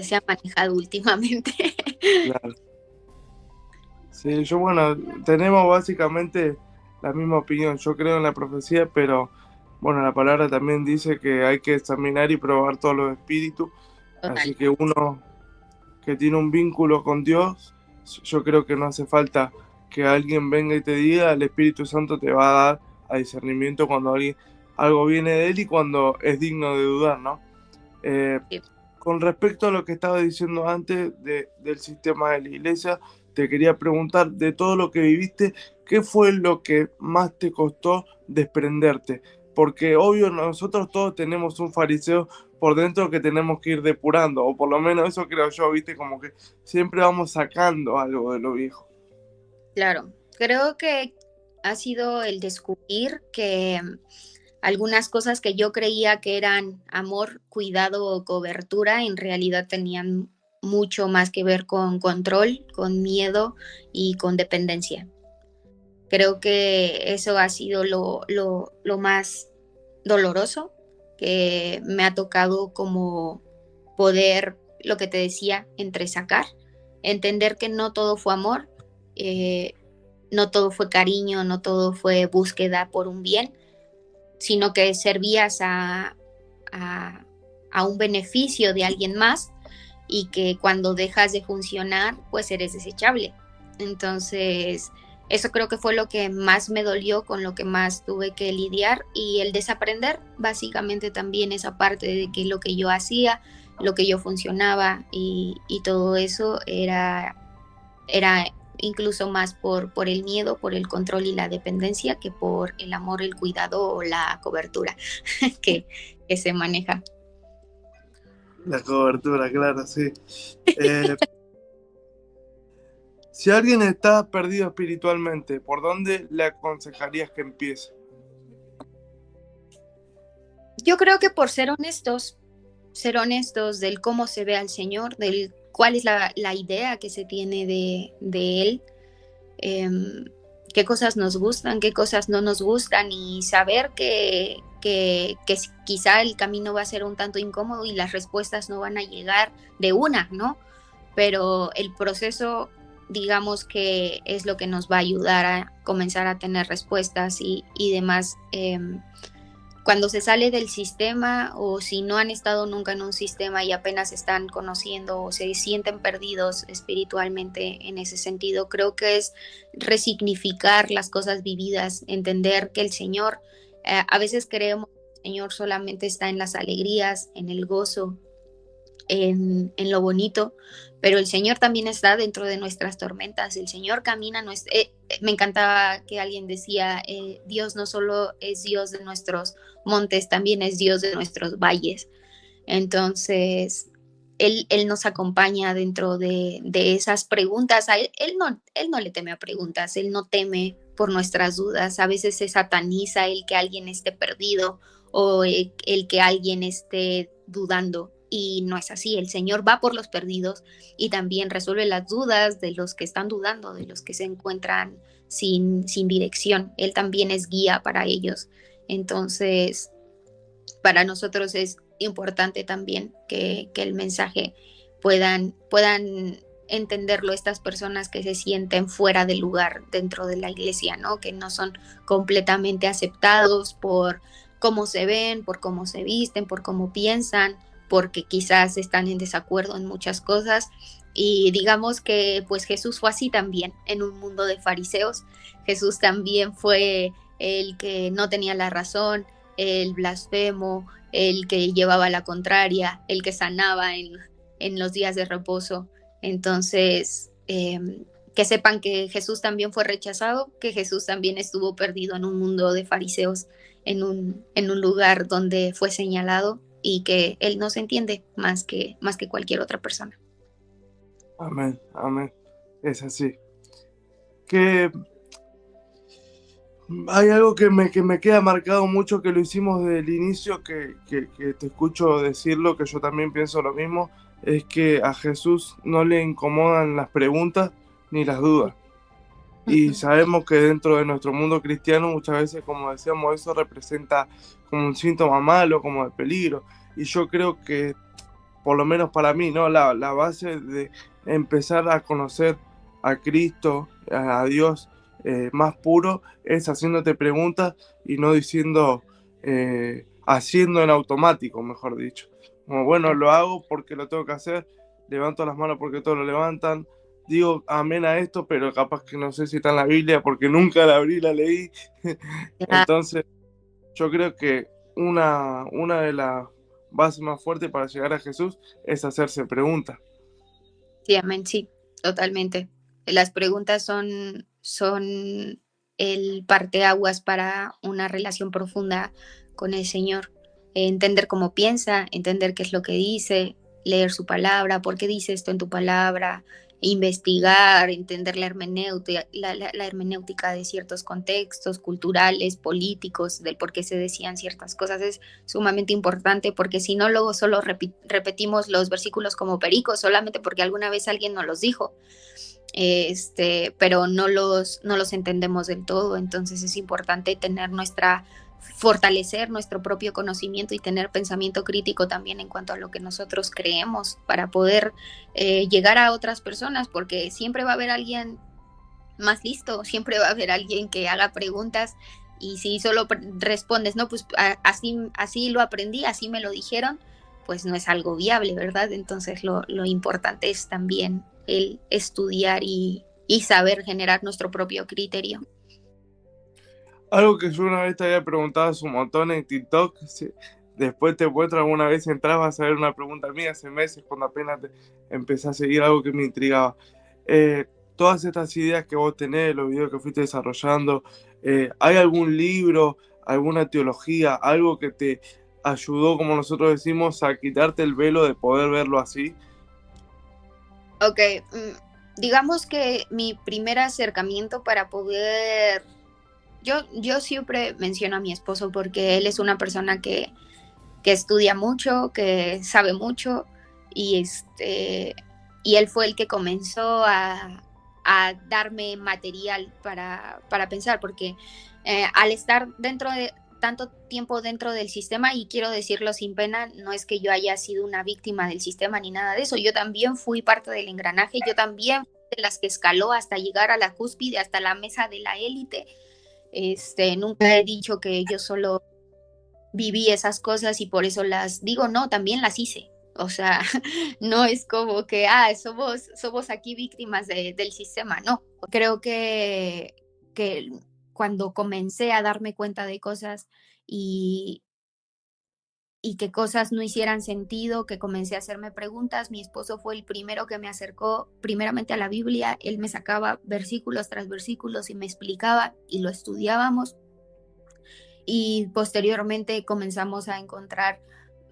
se ha manejado últimamente. Claro. Sí, yo bueno, tenemos básicamente la misma opinión. Yo creo en la profecía, pero bueno, la palabra también dice que hay que examinar y probar todos los espíritus. Total. Así que uno que tiene un vínculo con Dios, yo creo que no hace falta que alguien venga y te diga, el Espíritu Santo te va a dar a discernimiento cuando algo viene de él y cuando es digno de dudar, ¿no? Eh, Sí. con respecto a lo que estaba diciendo antes del sistema de la iglesia, te quería preguntar, de todo lo que viviste, ¿qué fue lo que más te costó desprenderte? Porque obvio nosotros todos tenemos un fariseo por dentro que tenemos que ir depurando, o por lo menos eso creo yo, viste, como que siempre vamos sacando algo de lo viejo. Claro, creo que ha sido el descubrir que algunas cosas que yo creía que eran amor, cuidado o cobertura, en realidad tenían mucho más que ver con control, con miedo y con dependencia. Creo que eso ha sido lo más doloroso que me ha tocado como poder, lo que te decía, entresacar, entender que no todo fue amor, eh, no todo fue cariño, no todo fue búsqueda por un bien, sino que servías a, a un beneficio de alguien más y que cuando dejas de funcionar, pues eres desechable. Entonces, eso creo que fue lo que más me dolió, con lo que más tuve que lidiar, y el desaprender básicamente también esa parte de que lo que yo hacía, lo que yo funcionaba y todo eso era incluso más por el miedo, por el control y la dependencia que por el amor, el cuidado o la cobertura que, que se maneja. La cobertura, claro, sí. Si alguien está perdido espiritualmente, ¿por dónde le aconsejarías que empiece? Yo creo que por ser honestos del cómo se ve al Señor, del cuál es la idea que se tiene de Él, eh, qué cosas nos gustan, qué cosas no nos gustan, y saber que quizá el camino va a ser un tanto incómodo y las respuestas no van a llegar de una, ¿no? Pero el proceso, digamos que es lo que nos va a ayudar a comenzar a tener respuestas y demás. Cuando se sale del sistema, o si no han estado nunca en un sistema y apenas están conociendo o se sienten perdidos espiritualmente en ese sentido, creo que es resignificar las cosas vividas, entender que el Señor, a veces creemos que el Señor solamente está en las alegrías, en el gozo, en lo bonito, pero el Señor también está dentro de nuestras tormentas. El Señor camina, me encantaba que alguien decía, Dios no solo es Dios de nuestros montes, también es Dios de nuestros valles. Entonces, Él nos acompaña dentro de esas preguntas. Él no le teme a preguntas, Él no teme por nuestras dudas. A veces se sataniza el que alguien esté perdido o el que alguien esté dudando. Y no es así, el Señor va por los perdidos y también resuelve las dudas de los que están dudando, de los que se encuentran sin dirección. Él también es guía para ellos. Entonces, para nosotros es importante también que el mensaje puedan entenderlo estas personas que se sienten fuera del lugar dentro de la iglesia, ¿no? Que no son completamente aceptados por cómo se ven, por cómo se visten, por cómo piensan, porque quizás están en desacuerdo en muchas cosas. Y digamos que pues Jesús fue así también en un mundo de fariseos. Jesús también fue el que no tenía la razón, el blasfemo, el que llevaba la contraria, el que sanaba en los días de reposo. Entonces, que sepan que Jesús también fue rechazado, que Jesús también estuvo perdido en un mundo de fariseos, en un lugar donde fue señalado, y que Él nos entiende más que cualquier otra persona. Amén, amén. Es así. Que hay algo que me queda marcado mucho, que lo hicimos desde el inicio, que te escucho decirlo, que yo también pienso lo mismo, es que a Jesús no le incomodan las preguntas ni las dudas. Y sabemos que dentro de nuestro mundo cristiano muchas veces, como decíamos, eso representa como un síntoma malo, como de peligro. Y yo creo que, por lo menos para mí, ¿no? La base de empezar a conocer a Cristo, a Dios más puro, es haciéndote preguntas y no diciendo, haciendo en automático, mejor dicho. Como, bueno, lo hago porque lo tengo que hacer, levanto las manos porque todos lo levantan, digo amén a esto, pero capaz que no sé si está en la Biblia porque nunca la abrí, la leí. Entonces, yo creo que una de las bases más fuertes para llegar a Jesús es hacerse preguntas. Sí, amén, sí, totalmente. Las preguntas son el parteaguas para una relación profunda con el Señor. Entender cómo piensa, entender qué es lo que dice, leer su palabra, por qué dice esto en tu palabra, investigar, entender la hermenéutica de ciertos contextos culturales, políticos, del por qué se decían ciertas cosas, es sumamente importante, porque si no, luego solo repetimos los versículos como pericos, solamente porque alguna vez alguien nos los dijo, pero no los entendemos del todo. Entonces es importante fortalecer nuestro propio conocimiento y tener pensamiento crítico también en cuanto a lo que nosotros creemos, para poder llegar a otras personas, porque siempre va a haber alguien más listo, siempre va a haber alguien que haga preguntas, y si solo respondes, no, pues así lo aprendí, así me lo dijeron, pues no es algo viable, ¿verdad? Entonces lo importante es también el estudiar y saber generar nuestro propio criterio. Algo que yo una vez te había preguntado hace un montón en TikTok, después te muestro, alguna vez entrabas a ver una pregunta mía hace meses, cuando apenas empecé a seguir, algo que me intrigaba. Todas estas ideas que vos tenés, los videos que fuiste desarrollando, ¿hay algún libro, alguna teología, algo que te ayudó, como nosotros decimos, a quitarte el velo de poder verlo así? Ok, digamos que mi primer acercamiento para poder... Yo siempre menciono a mi esposo porque él es una persona que estudia mucho, que sabe mucho, y y él fue el que comenzó a darme material para pensar, porque al estar tanto tiempo dentro del sistema, y quiero decirlo sin pena, no es que yo haya sido una víctima del sistema ni nada de eso, yo también fui parte del engranaje, yo también fui de las que escaló hasta llegar a la cúspide, hasta la mesa de la élite. Nunca he dicho que yo solo viví esas cosas y por eso las digo, no, también las hice. O sea, no es como que, somos aquí víctimas del sistema, no. Creo que cuando comencé a darme cuenta de cosas y, y que cosas no hicieran sentido, que comencé a hacerme preguntas, mi esposo fue el primero que me acercó primeramente a la Biblia. Él me sacaba versículos tras versículos y me explicaba, y lo estudiábamos. Y posteriormente comenzamos a encontrar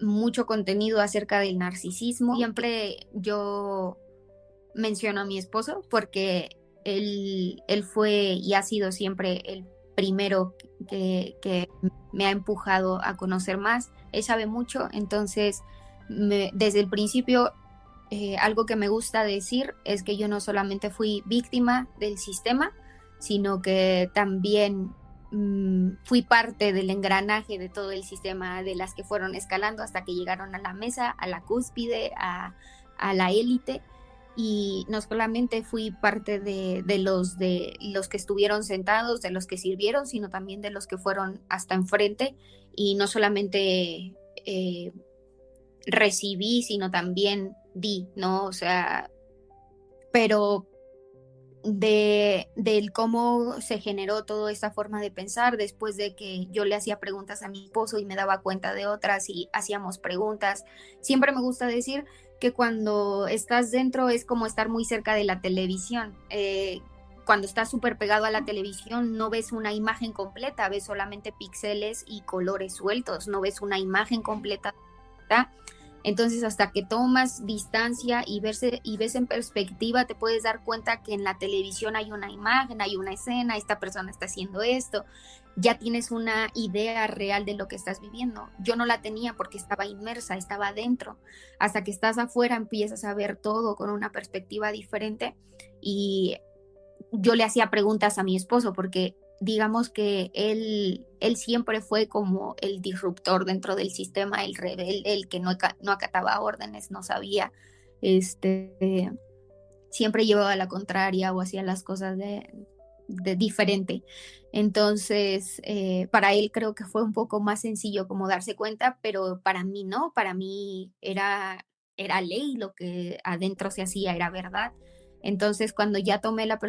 mucho contenido acerca del narcisismo. Siempre yo menciono a mi esposo porque él fue y ha sido siempre el primero que me ha empujado a conocer más. Él sabe mucho, entonces desde el principio algo que me gusta decir es que yo no solamente fui víctima del sistema, sino que también fui parte del engranaje de todo el sistema, de las que fueron escalando hasta que llegaron a la mesa, a la cúspide, a la élite. Y no solamente fui parte de los que estuvieron sentados, de los que sirvieron, sino también de los que fueron hasta enfrente, y no solamente recibí, sino también di, ¿no? O sea, pero del cómo se generó toda esta forma de pensar después de que yo le hacía preguntas a mi esposo y me daba cuenta de otras y hacíamos preguntas. Siempre me gusta decir que cuando estás dentro es como estar muy cerca de la televisión. Cuando estás súper pegado a la televisión no ves una imagen completa, ves solamente píxeles y colores sueltos, no ves una imagen completa, ¿verdad? Entonces, hasta que tomas distancia y ves en perspectiva, te puedes dar cuenta que en la televisión hay una imagen, hay una escena, esta persona está haciendo esto, ya tienes una idea real de lo que estás viviendo. Yo no la tenía porque estaba inmersa, estaba adentro. Hasta que estás afuera empiezas a ver todo con una perspectiva diferente. Y yo le hacía preguntas a mi esposo porque digamos que él siempre fue como el disruptor dentro del sistema, el rebelde, el que no acataba órdenes, no sabía, siempre llevaba la contraria o hacía las cosas de diferente. Entonces, para él creo que fue un poco más sencillo como darse cuenta, pero para mí no, para mí era ley, lo que adentro se hacía era verdad. Entonces, cuando ya tomé la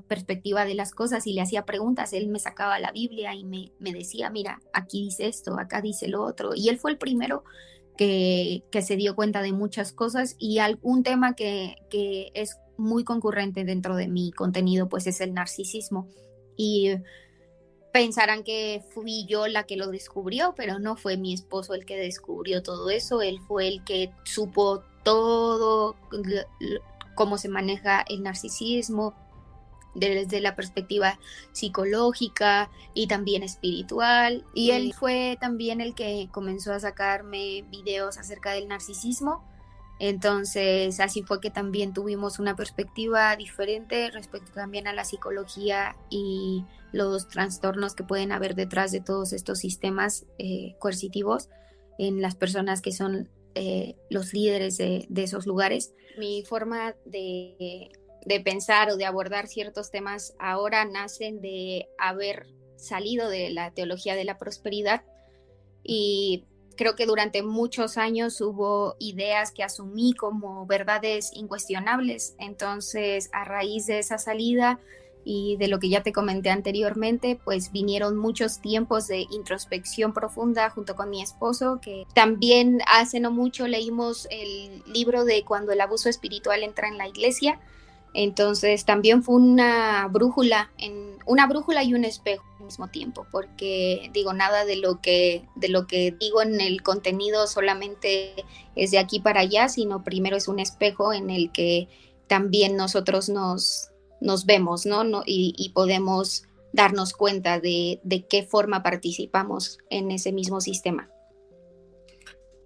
perspectiva de las cosas y le hacía preguntas, él me sacaba la Biblia y me decía, mira, aquí dice esto, acá dice lo otro. Y él fue el primero que se dio cuenta de muchas cosas, y algún tema que es muy concurrente dentro de mi contenido, pues es el narcisismo. Y pensarán que fui yo la que lo descubrió, pero no, fue mi esposo el que descubrió todo eso. Él fue el que supo todo cómo se maneja el narcisismo desde la perspectiva psicológica y también espiritual. Y él fue también el que comenzó a sacarme videos acerca del narcisismo. Entonces, así fue que también tuvimos una perspectiva diferente respecto también a la psicología y los trastornos que pueden haber detrás de todos estos sistemas coercitivos en las personas que son los líderes de esos lugares. Mi forma de pensar o de abordar ciertos temas ahora nacen de haber salido de la teología de la prosperidad, y creo que durante muchos años hubo ideas que asumí como verdades incuestionables. Entonces, a raíz de esa salida y de lo que ya te comenté anteriormente, pues vinieron muchos tiempos de introspección profunda junto con mi esposo, que también hace no mucho leímos el libro de Cuando el abuso espiritual entra en la iglesia. Entonces también fue una brújula y un espejo al mismo tiempo, porque digo, nada de lo que digo en el contenido solamente es de aquí para allá, sino primero es un espejo en el que también nosotros nos vemos, ¿no? Y podemos darnos cuenta de qué forma participamos en ese mismo sistema.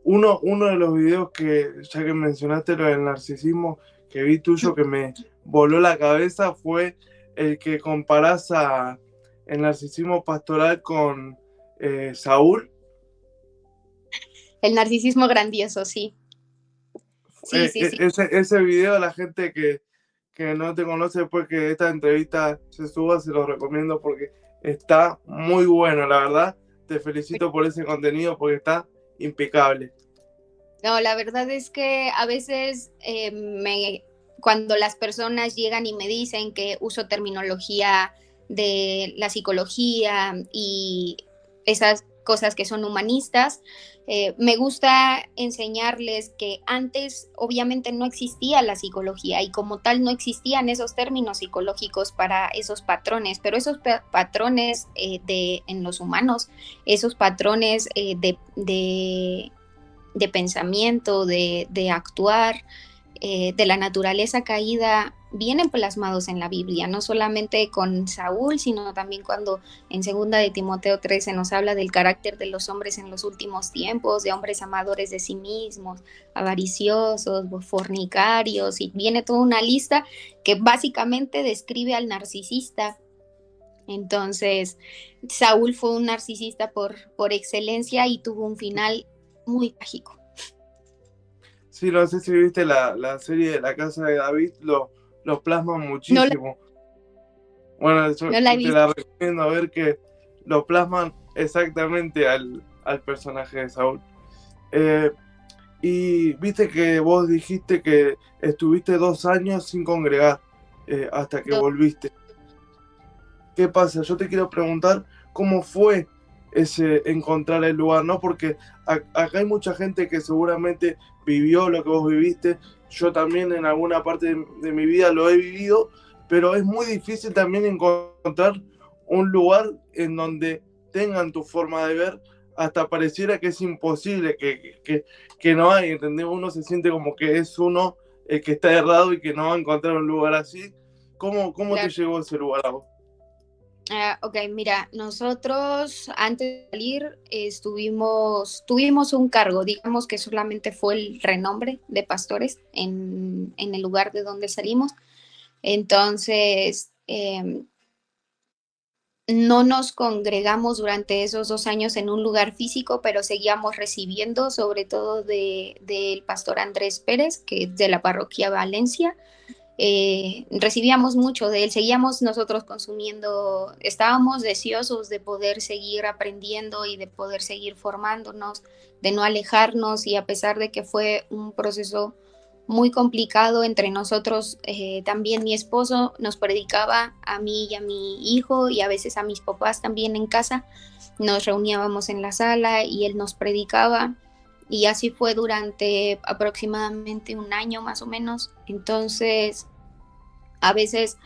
Uno de los videos que, ya que mencionaste lo del narcisismo, que vi tuyo que me voló la cabeza fue el que comparás el narcisismo pastoral con Saúl. El narcisismo grandioso, sí. Sí. Ese video, la gente que no te conoce, después que esta entrevista se suba, se lo recomiendo porque está muy bueno, la verdad. Te felicito por ese contenido porque está impecable. No, la verdad es que a veces cuando las personas llegan y me dicen que uso terminología de la psicología y esas cosas que son humanistas, me gusta enseñarles que antes obviamente no existía la psicología y como tal no existían esos términos psicológicos para esos patrones, pero esos patrones en los humanos, esos patrones de pensamiento, de actuar, de la naturaleza caída, vienen plasmados en la Biblia, no solamente con Saúl, sino también cuando en 2 de Timoteo 3 se nos habla del carácter de los hombres en los últimos tiempos, de hombres amadores de sí mismos, avariciosos, fornicarios, y viene toda una lista que básicamente describe al narcisista. Entonces, Saúl fue un narcisista por excelencia y tuvo un final muy trágico. Sí, no sé si viste la serie de La Casa de David, lo plasman muchísimo. Bueno, yo te la recomiendo, a ver que lo plasman exactamente al personaje de Saúl. Y viste que vos dijiste que estuviste 2 años sin congregar hasta que volviste. ¿Qué pasa? Yo te quiero preguntar cómo fue ese encontrar el lugar, ¿no? Porque acá hay mucha gente que seguramente vivió lo que vos viviste. Yo también en alguna parte de mi vida lo he vivido, pero es muy difícil también encontrar un lugar en donde tengan tu forma de ver. Hasta pareciera que es imposible, que no hay, ¿entendés? Uno se siente como que es uno el que está errado y que no va a encontrar un lugar así. ¿Cómo claro. te llegó ese lugar a vos? Ok, mira, nosotros antes de salir tuvimos un cargo, digamos que solamente fue el renombre de pastores en el lugar de donde salimos. Entonces, no nos congregamos durante esos 2 años en un lugar físico, pero seguíamos recibiendo, sobre todo del pastor Andrés Pérez, que es de la parroquia Valencia. Recibíamos mucho de él, seguíamos nosotros consumiendo, estábamos deseosos de poder seguir aprendiendo y de poder seguir formándonos, de no alejarnos, y a pesar de que fue un proceso muy complicado entre nosotros, también mi esposo nos predicaba a mí y a mi hijo y a veces a mis papás también en casa, nos reuníamos en la sala y él nos predicaba. Y así fue durante aproximadamente 1 año más o menos. Entonces, a veces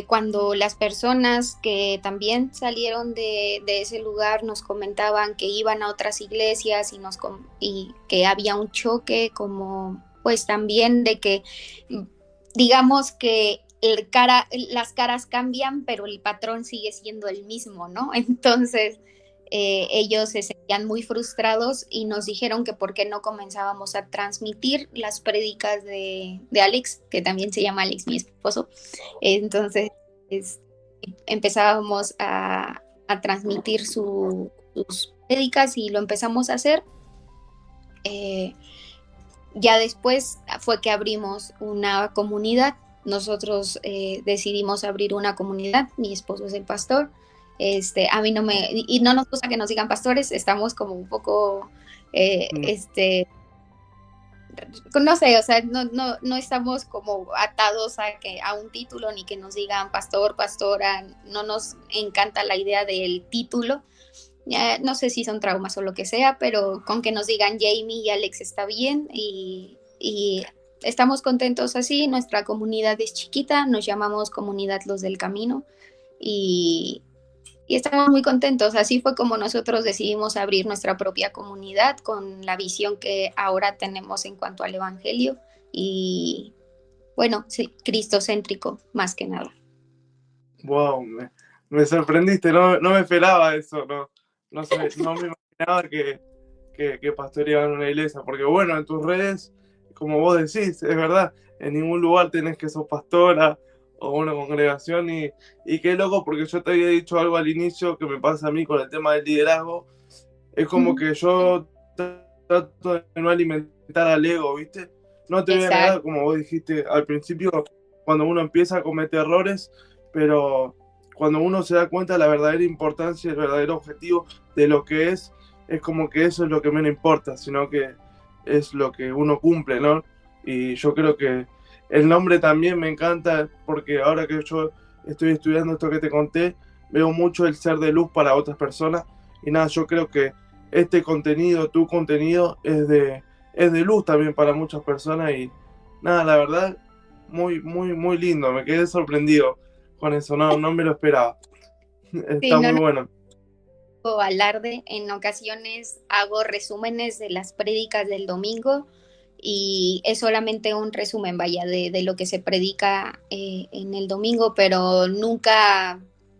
cuando las personas que también salieron de ese lugar nos comentaban que iban a otras iglesias y que había un choque, como pues también de que digamos que las caras cambian, pero el patrón sigue siendo el mismo, ¿no? Entonces, ellos se sentían muy frustrados y nos dijeron que por qué no comenzábamos a transmitir las prédicas de Alex, que también se llama Alex, mi esposo. Entonces, empezábamos a transmitir sus prédicas y lo empezamos a hacer. Ya después fue que abrimos una comunidad. Nosotros decidimos abrir una comunidad. Mi esposo es el pastor. A mí no me, y no nos gusta que nos digan pastores, estamos como un poco, no sé, o sea, no estamos como atados a un título ni que nos digan pastor, pastora, no nos encanta la idea del título. No sé si son traumas o lo que sea, pero con que nos digan Jamie y Alex está bien y estamos contentos así. Nuestra comunidad es chiquita, nos llamamos Comunidad Los del Camino y estamos muy contentos. Así fue como nosotros decidimos abrir nuestra propia comunidad con la visión que ahora tenemos en cuanto al Evangelio y, bueno, sí, cristocéntrico más que nada. Wow, me sorprendiste, no me esperaba eso, no me imaginaba que pastoreaban una iglesia, porque bueno, en tus redes, como vos decís, es verdad, en ningún lugar tenés que sos pastora o una congregación y qué loco, porque yo te había dicho algo al inicio que me pasa a mí con el tema del liderazgo, es como que yo trato de no alimentar al ego, ¿viste? No te voy a negar, como vos dijiste al principio, cuando uno empieza a cometer errores, pero cuando uno se da cuenta de la verdadera importancia y el verdadero objetivo de lo que es como que eso es lo que menos importa, sino que es lo que uno cumple, ¿no? Y yo creo que el nombre también me encanta porque ahora que yo estoy estudiando esto que te conté, veo mucho el ser de luz para otras personas y nada, yo creo que este contenido, tu contenido es de luz también para muchas personas y nada, la verdad, muy lindo, me quedé sorprendido con eso, no me lo esperaba. Está muy bueno. Alarde, en ocasiones hago resúmenes de las prédicas del domingo y es solamente un resumen, vaya, de lo que se predica en el domingo, pero nunca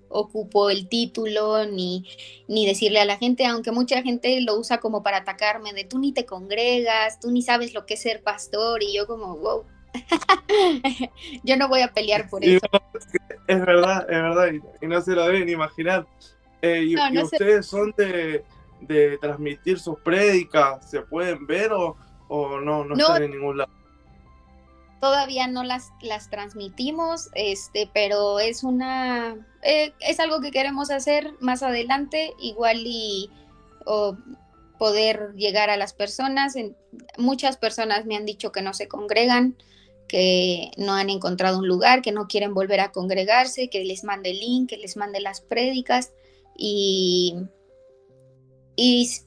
ocupo el título ni decirle a la gente, aunque mucha gente lo usa como para atacarme, de tú ni te congregas, tú ni sabes lo que es ser pastor, y yo como, wow, yo no voy a pelear por eso. Es verdad, y no se lo deben imaginar. ¿Y ustedes son de transmitir sus prédicas? ¿Se pueden ver o no están en ningún lado? Todavía no las transmitimos, pero es es algo que queremos hacer más adelante, igual y poder llegar a las personas. Muchas personas me han dicho que no se congregan, que no han encontrado un lugar, que no quieren volver a congregarse, que les mande el link, que les mande las prédicas y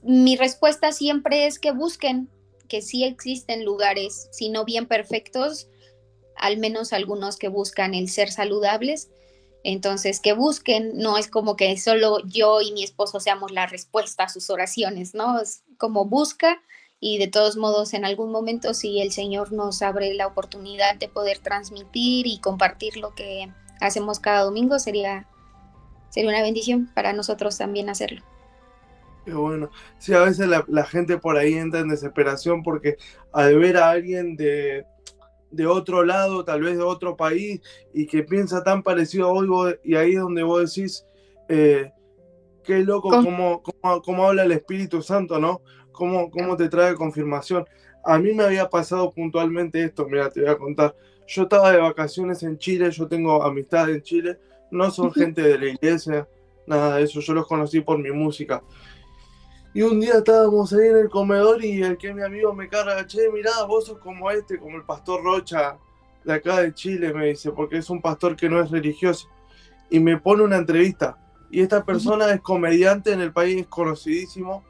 mi respuesta siempre es que busquen, que sí existen lugares, si no bien perfectos, al menos algunos que buscan el ser saludables. Entonces, que busquen, no es como que solo yo y mi esposo seamos la respuesta a sus oraciones, ¿no? Es como busca y de todos modos en algún momento si el Señor nos abre la oportunidad de poder transmitir y compartir lo que hacemos cada domingo, sería una bendición para nosotros también hacerlo. Qué bueno. Sí, a veces la gente por ahí entra en desesperación porque al ver a alguien de otro lado, tal vez de otro país, y que piensa tan parecido a vos, y ahí es donde vos decís, qué loco cómo habla el Espíritu Santo, ¿no? Cómo te trae confirmación. A mí me había pasado puntualmente esto, mira, te voy a contar. Yo estaba de vacaciones en Chile, yo tengo amistad en Chile, no son gente de la iglesia, nada de eso, yo los conocí por mi música. Y un día estábamos ahí en el comedor y el que es mi amigo me carga, che, mirá, vos sos como como el pastor Rocha de acá de Chile, me dice, porque es un pastor que no es religioso. Y me pone una entrevista. Y esta persona es comediante en el país, es conocidísimo,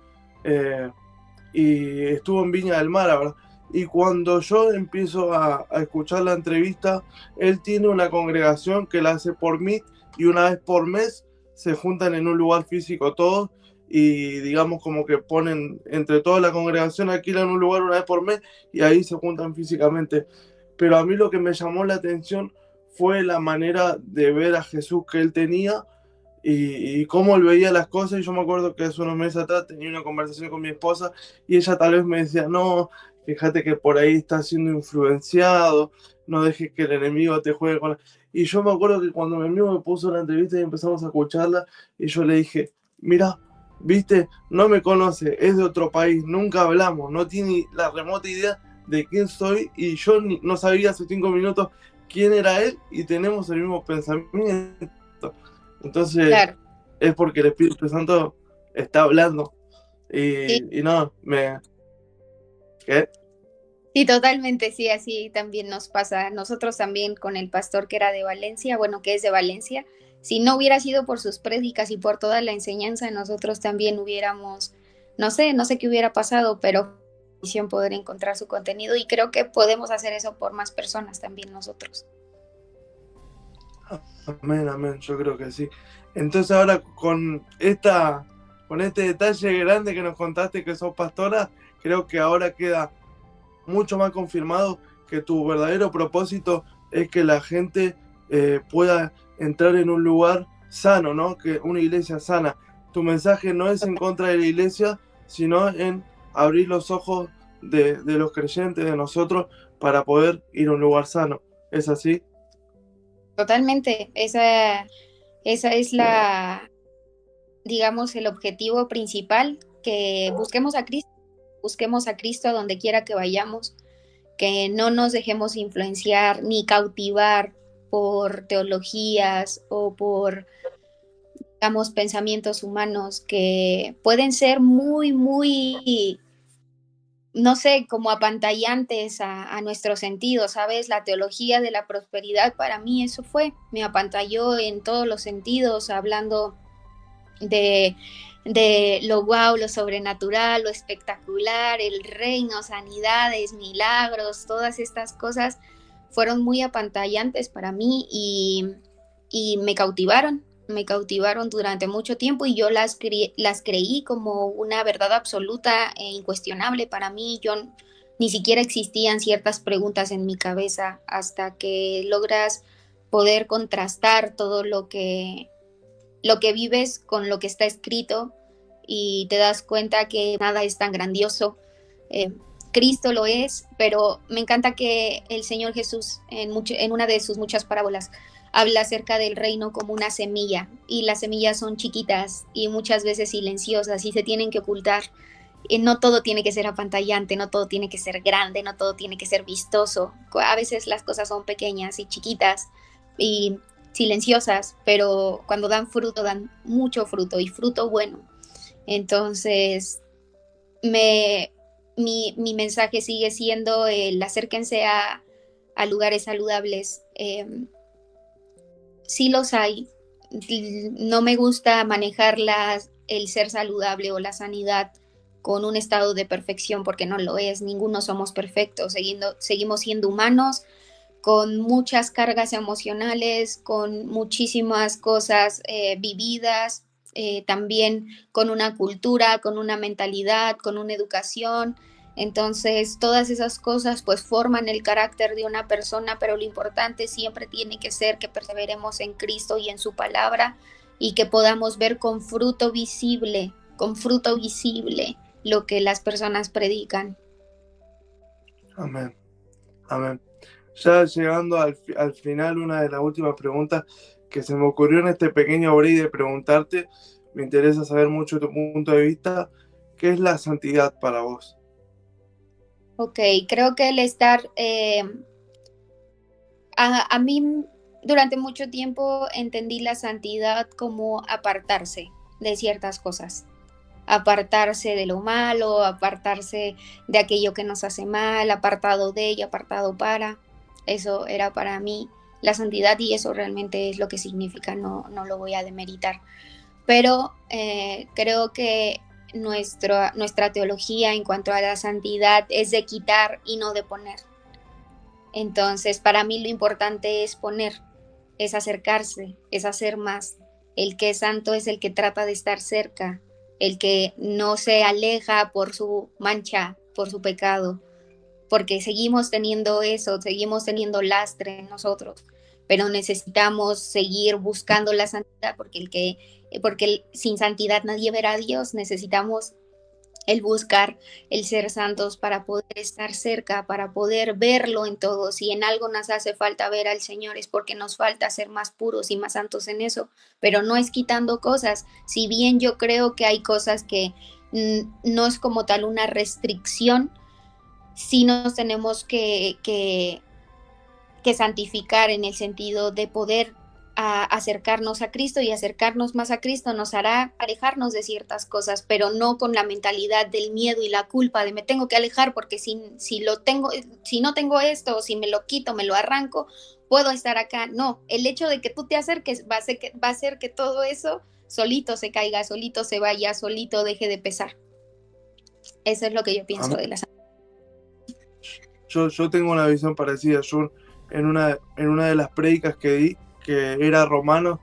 y estuvo en Viña del Mar, ¿verdad? Y cuando yo empiezo a escuchar la entrevista, él tiene una congregación que la hace por Meet y una vez por mes se juntan en un lugar físico todos y digamos como que ponen entre toda la congregación, alquilan un lugar una vez por mes y ahí se juntan físicamente. pero a mí lo que me llamó la atención fue la manera de ver a Jesús que él tenía y cómo él veía las cosas. Y yo me acuerdo que hace unos meses atrás tenía una conversación con mi esposa y ella tal vez me decía, no, fíjate que por ahí estás siendo influenciado, no dejes que el enemigo te juegue con... Y yo me acuerdo que cuando mi amigo me puso la entrevista y empezamos a escucharla, y yo le dije, mira, viste, no me conoce, es de otro país, nunca hablamos, no tiene la remota idea de quién soy, y yo no sabía hace 5 minutos quién era él, y tenemos el mismo pensamiento. Entonces, Claro, es porque el Espíritu Santo está hablando. sí, Y no, me... ¿Qué? y totalmente sí, así también nos pasa. Nosotros también con el pastor que era de Valencia, bueno, que es de Valencia, si no hubiera sido por sus prédicas y por toda la enseñanza, nosotros también hubiéramos, no sé qué hubiera pasado, pero poder encontrar su contenido y creo que podemos hacer eso por más personas también nosotros. Amén, amén, yo creo que sí. Entonces ahora con este detalle grande que nos contaste que sos pastora, creo que ahora queda mucho más confirmado que tu verdadero propósito es que la gente pueda entrar en un lugar sano, ¿no? Que una iglesia sana. Tu mensaje no es en contra de la iglesia, sino en abrir los ojos de los creyentes, de nosotros, para poder ir a un lugar sano. ¿Es así? Totalmente, esa es digamos, el objetivo principal, que busquemos a Cristo a donde quiera que vayamos, que no nos dejemos influenciar ni cautivar por teologías o por, digamos, pensamientos humanos que pueden ser muy, no sé, como apantallantes a nuestros sentidos, ¿sabes? La teología de la prosperidad para mí eso fue, me apantalló en todos los sentidos, hablando de, de lo wow, lo sobrenatural, lo espectacular, el reino, sanidades, milagros, todas estas cosas fueron muy apantallantes para mí y me cautivaron durante mucho tiempo y yo las creí como una verdad absoluta e incuestionable para mí. Yo ni siquiera existían ciertas preguntas en mi cabeza hasta que logras poder contrastar todo lo que vives con lo que está escrito y te das cuenta que nada es tan grandioso. Eh, Cristo lo es, pero me encanta que el Señor Jesús en una de sus muchas parábolas habla acerca del reino como una semilla y las semillas son chiquitas y muchas veces silenciosas y se tienen que ocultar. No todo tiene que ser apantallante, no todo tiene que ser grande, no todo tiene que ser vistoso. A veces las cosas son pequeñas y chiquitas y silenciosas, pero cuando dan fruto, dan mucho fruto y fruto bueno. Entonces, me, mi mensaje sigue siendo el acérquense a lugares saludables. Sí los hay. No me gusta manejar el ser saludable o la sanidad con un estado de perfección porque no lo es. Ninguno somos perfectos. Seguimos siendo humanos con muchas cargas emocionales, con muchísimas cosas vividas, también con una cultura, con una mentalidad, con una educación. Entonces, todas esas cosas pues forman el carácter de una persona, pero lo importante siempre tiene que ser que perseveremos en Cristo y en su palabra y que podamos ver con fruto visible lo que las personas predican. Amén, amén. Ya llegando al final, una de las últimas preguntas que se me ocurrió en este pequeño break de preguntarte, me interesa saber mucho tu punto de vista. ¿Qué es la santidad para vos? Ok, creo que el estar a mí durante mucho tiempo entendí la santidad como apartarse de ciertas cosas, apartarse de lo malo, apartarse de aquello que nos hace mal, apartado de y apartado para. Eso era para mí la santidad y eso realmente es lo que significa, no lo voy a demeritar. Pero creo que nuestra teología en cuanto a la santidad es de quitar y no de poner. Entonces, para mí lo importante es poner, es acercarse, es hacer más. El que es santo es el que trata de estar cerca, el que no se aleja por su mancha, por su pecado, porque seguimos teniendo eso, seguimos teniendo lastre en nosotros, pero necesitamos seguir buscando la santidad, porque sin santidad nadie verá a Dios. Necesitamos el buscar el ser santos para poder estar cerca, para poder verlo en todo. Si en algo nos hace falta ver al Señor es porque nos falta ser más puros y más santos en eso, pero no es quitando cosas. Si bien yo creo que hay cosas que no es como tal una restricción, sí nos tenemos que santificar en el sentido de poder acercarnos a Cristo, y acercarnos más a Cristo nos hará alejarnos de ciertas cosas, pero no con la mentalidad del miedo y la culpa de me tengo que alejar porque si no tengo esto, o si me lo quito, me lo arranco, puedo estar acá. No, el hecho de que tú te acerques va a hacer que todo eso solito se caiga, solito se vaya, solito deje de pesar. Eso es lo que yo pienso de la santidad. Yo tengo una visión parecida. Yo en una de las prédicas que di, que era Romanos,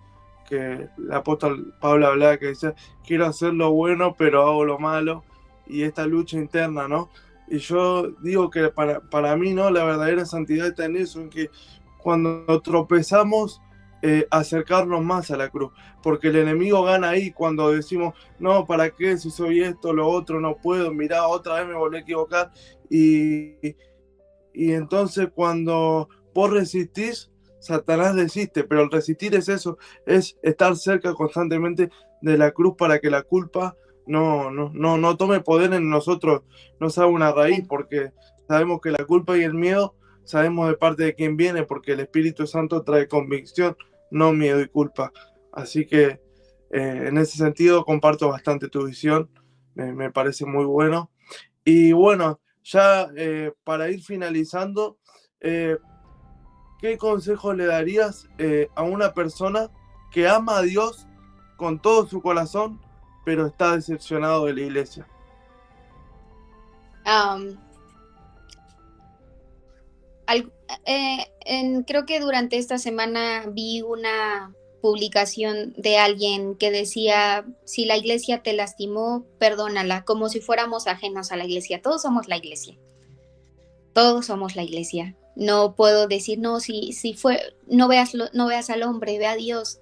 que el apóstol Pablo hablaba, que decía, quiero hacer lo bueno, pero hago lo malo, y esta lucha interna, ¿no? Y yo digo que para mí, ¿no? La verdadera santidad está en eso, en que cuando tropezamos, acercarnos más a la cruz, porque el enemigo gana ahí cuando decimos, no, ¿para qué? Si soy esto, lo otro, no puedo, mirá, otra vez me volví a equivocar, y entonces cuando vos resistís, Satanás desiste, pero el resistir es eso, es estar cerca constantemente de la cruz para que la culpa no tome poder en nosotros, no sea una raíz, porque sabemos que la culpa y el miedo, sabemos de parte de quién viene, porque el Espíritu Santo trae convicción, no miedo y culpa. Así que en ese sentido comparto bastante tu visión, me parece muy bueno. Y bueno, ya para ir finalizando, eh, ¿qué consejo le darías a una persona que ama a Dios con todo su corazón, pero está decepcionado de la iglesia? Creo que durante esta semana vi una publicación de alguien que decía, si la iglesia te lastimó, perdónala, como si fuéramos ajenos a la iglesia. Todos somos la iglesia. Todos somos la iglesia. No puedo decir, no, si fue, no veas al hombre, ve a Dios.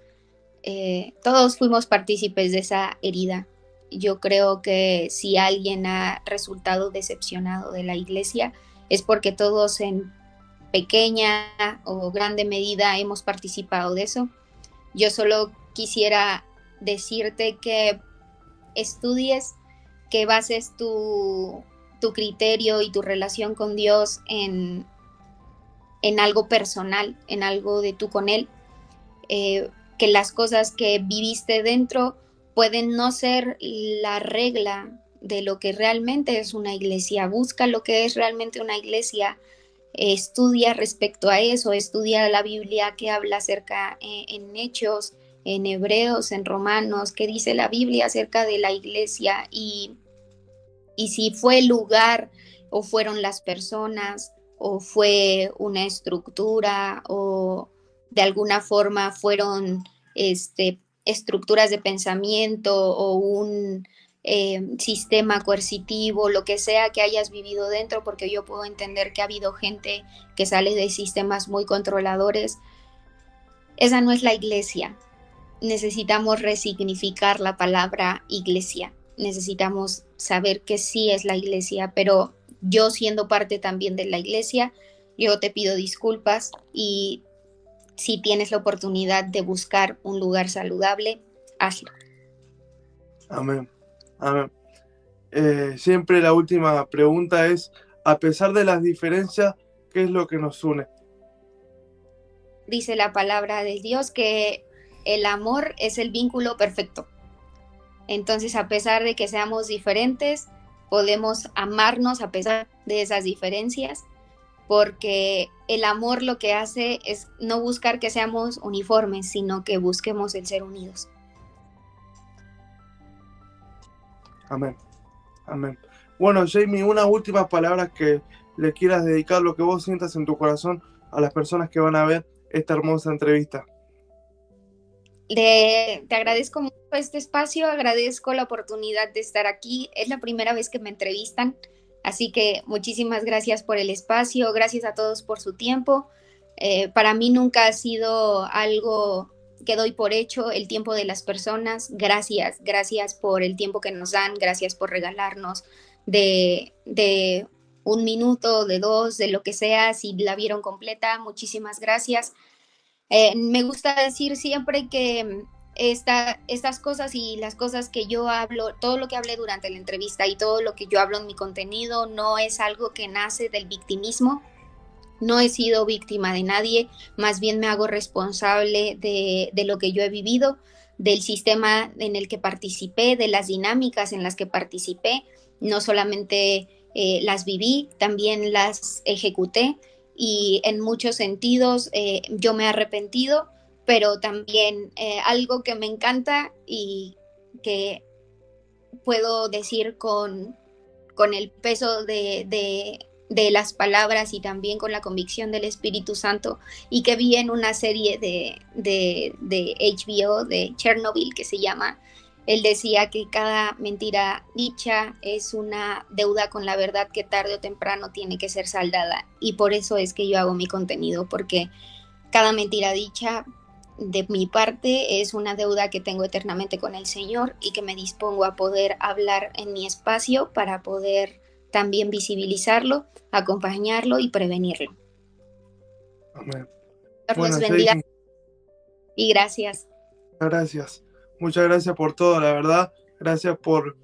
Todos fuimos partícipes de esa herida. Yo creo que si alguien ha resultado decepcionado de la iglesia, es porque todos en pequeña o grande medida hemos participado de eso. Yo solo quisiera decirte que estudies, que bases tu criterio y tu relación con Dios en algo personal, en algo de tú con Él, que las cosas que viviste dentro pueden no ser la regla de lo que realmente es una iglesia. Busca lo que es realmente una iglesia, estudia respecto a eso, estudia la Biblia que habla acerca en Hechos, en Hebreos, en Romanos, qué dice la Biblia acerca de la iglesia, y si fue el lugar o fueron las personas o fue una estructura o de alguna forma fueron estructuras de pensamiento o un sistema coercitivo, lo que sea que hayas vivido dentro, porque yo puedo entender que ha habido gente que sale de sistemas muy controladores. Esa no es la iglesia. Necesitamos resignificar la palabra iglesia. Necesitamos saber que sí es la iglesia, pero yo siendo parte también de la iglesia, yo te pido disculpas, y si tienes la oportunidad de buscar un lugar saludable, hazlo. Amén. Amén. Siempre la última pregunta es, a pesar de las diferencias, ¿qué es lo que nos une? Dice la palabra de Dios que el amor es el vínculo perfecto. Entonces, a pesar de que seamos diferentes, podemos amarnos a pesar de esas diferencias, porque el amor lo que hace es no buscar que seamos uniformes, sino que busquemos el ser unidos. Amén. Amén. Bueno, Jamie, unas últimas palabras que le quieras dedicar, lo que vos sientas en tu corazón a las personas que van a ver esta hermosa entrevista. Te agradezco mucho este espacio, agradezco la oportunidad de estar aquí. Es la primera vez que me entrevistan. Así que muchísimas gracias por el espacio, gracias a todos por su tiempo. Para mí nunca ha sido algo que doy por hecho el tiempo de las personas. Gracias, gracias por el tiempo que nos dan, gracias por regalarnos de un minuto, de dos, de lo que sea, si la vieron completa, muchísimas gracias. Me gusta decir siempre que estas cosas y las cosas que yo hablo, todo lo que hablé durante la entrevista y todo lo que yo hablo en mi contenido no es algo que nace del victimismo. No he sido víctima de nadie, más bien me hago responsable de lo que yo he vivido, del sistema en el que participé, de las dinámicas en las que participé. No solamente las viví, también las ejecuté y en muchos sentidos yo me he arrepentido, pero también algo que me encanta y que puedo decir con el peso de las palabras y también con la convicción del Espíritu Santo, y que vi en una serie de HBO, de Chernobyl, que se llama, él decía que cada mentira dicha es una deuda con la verdad que tarde o temprano tiene que ser saldada, y por eso es que yo hago mi contenido, porque cada mentira dicha de mi parte es una deuda que tengo eternamente con el Señor y que me dispongo a poder hablar en mi espacio para poder también visibilizarlo, acompañarlo y prevenirlo. Amén. Dios Bueno, los bendiga Jaycee, y gracias. gracias. Muchas gracias por todo, la verdad. Gracias por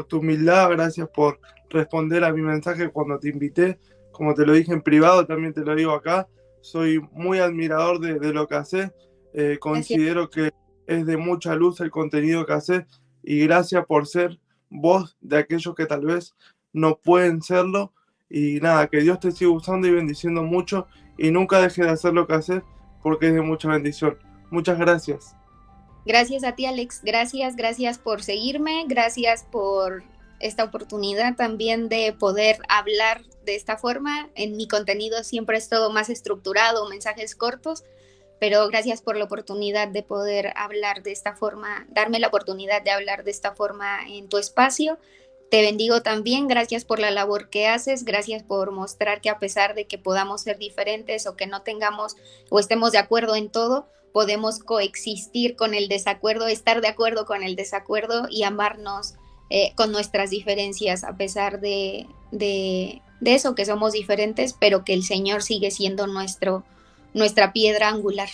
tu humildad, gracias por responder a mi mensaje cuando te invité. Como te lo dije en privado, también te lo digo acá. Soy muy admirador de lo que haces. Gracias. Considero que es de mucha luz el contenido que haces y gracias por ser voz de aquellos que tal vez no pueden serlo. Y nada, que Dios te siga usando y bendiciendo mucho y nunca dejes de hacer lo que haces porque es de mucha bendición. Muchas gracias. Gracias a ti, Alex. Gracias, gracias por seguirme. Gracias por esta oportunidad también de poder hablar de esta forma. En mi contenido siempre es todo más estructurado, mensajes cortos, pero gracias por la oportunidad de poder hablar de esta forma, darme la oportunidad de hablar de esta forma en tu espacio. Te bendigo también, gracias por la labor que haces, gracias por mostrar que a pesar de que podamos ser diferentes o que no tengamos o estemos de acuerdo en todo, podemos coexistir con el desacuerdo, estar de acuerdo con el desacuerdo y amarnos con nuestras diferencias a pesar de eso, que somos diferentes, pero que el Señor sigue siendo nuestra piedra angular.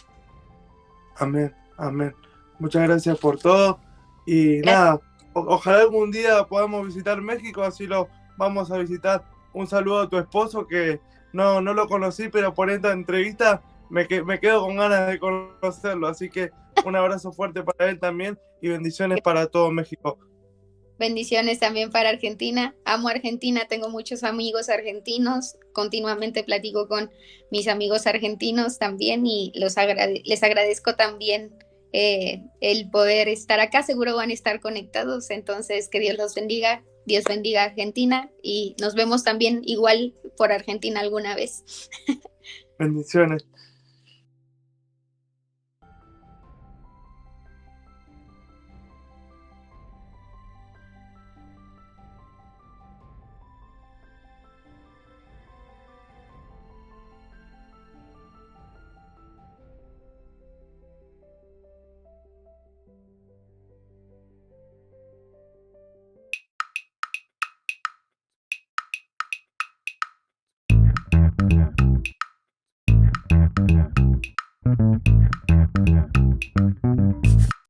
Amén, amén. Muchas gracias por todo. Y Gracias. nada, ojalá algún día podamos visitar México, así lo vamos a visitar. Un saludo a tu esposo que no lo conocí, pero por esta entrevista me quedo con ganas de conocerlo. Así que un abrazo fuerte para él también y bendiciones para todo México. Bendiciones también para Argentina. Amo Argentina, tengo muchos amigos argentinos. Continuamente platico con mis amigos argentinos también y les agradezco también el poder estar acá. Seguro van a estar conectados. Entonces, que Dios los bendiga. Dios bendiga a Argentina y nos vemos también igual por Argentina alguna vez. Bendiciones.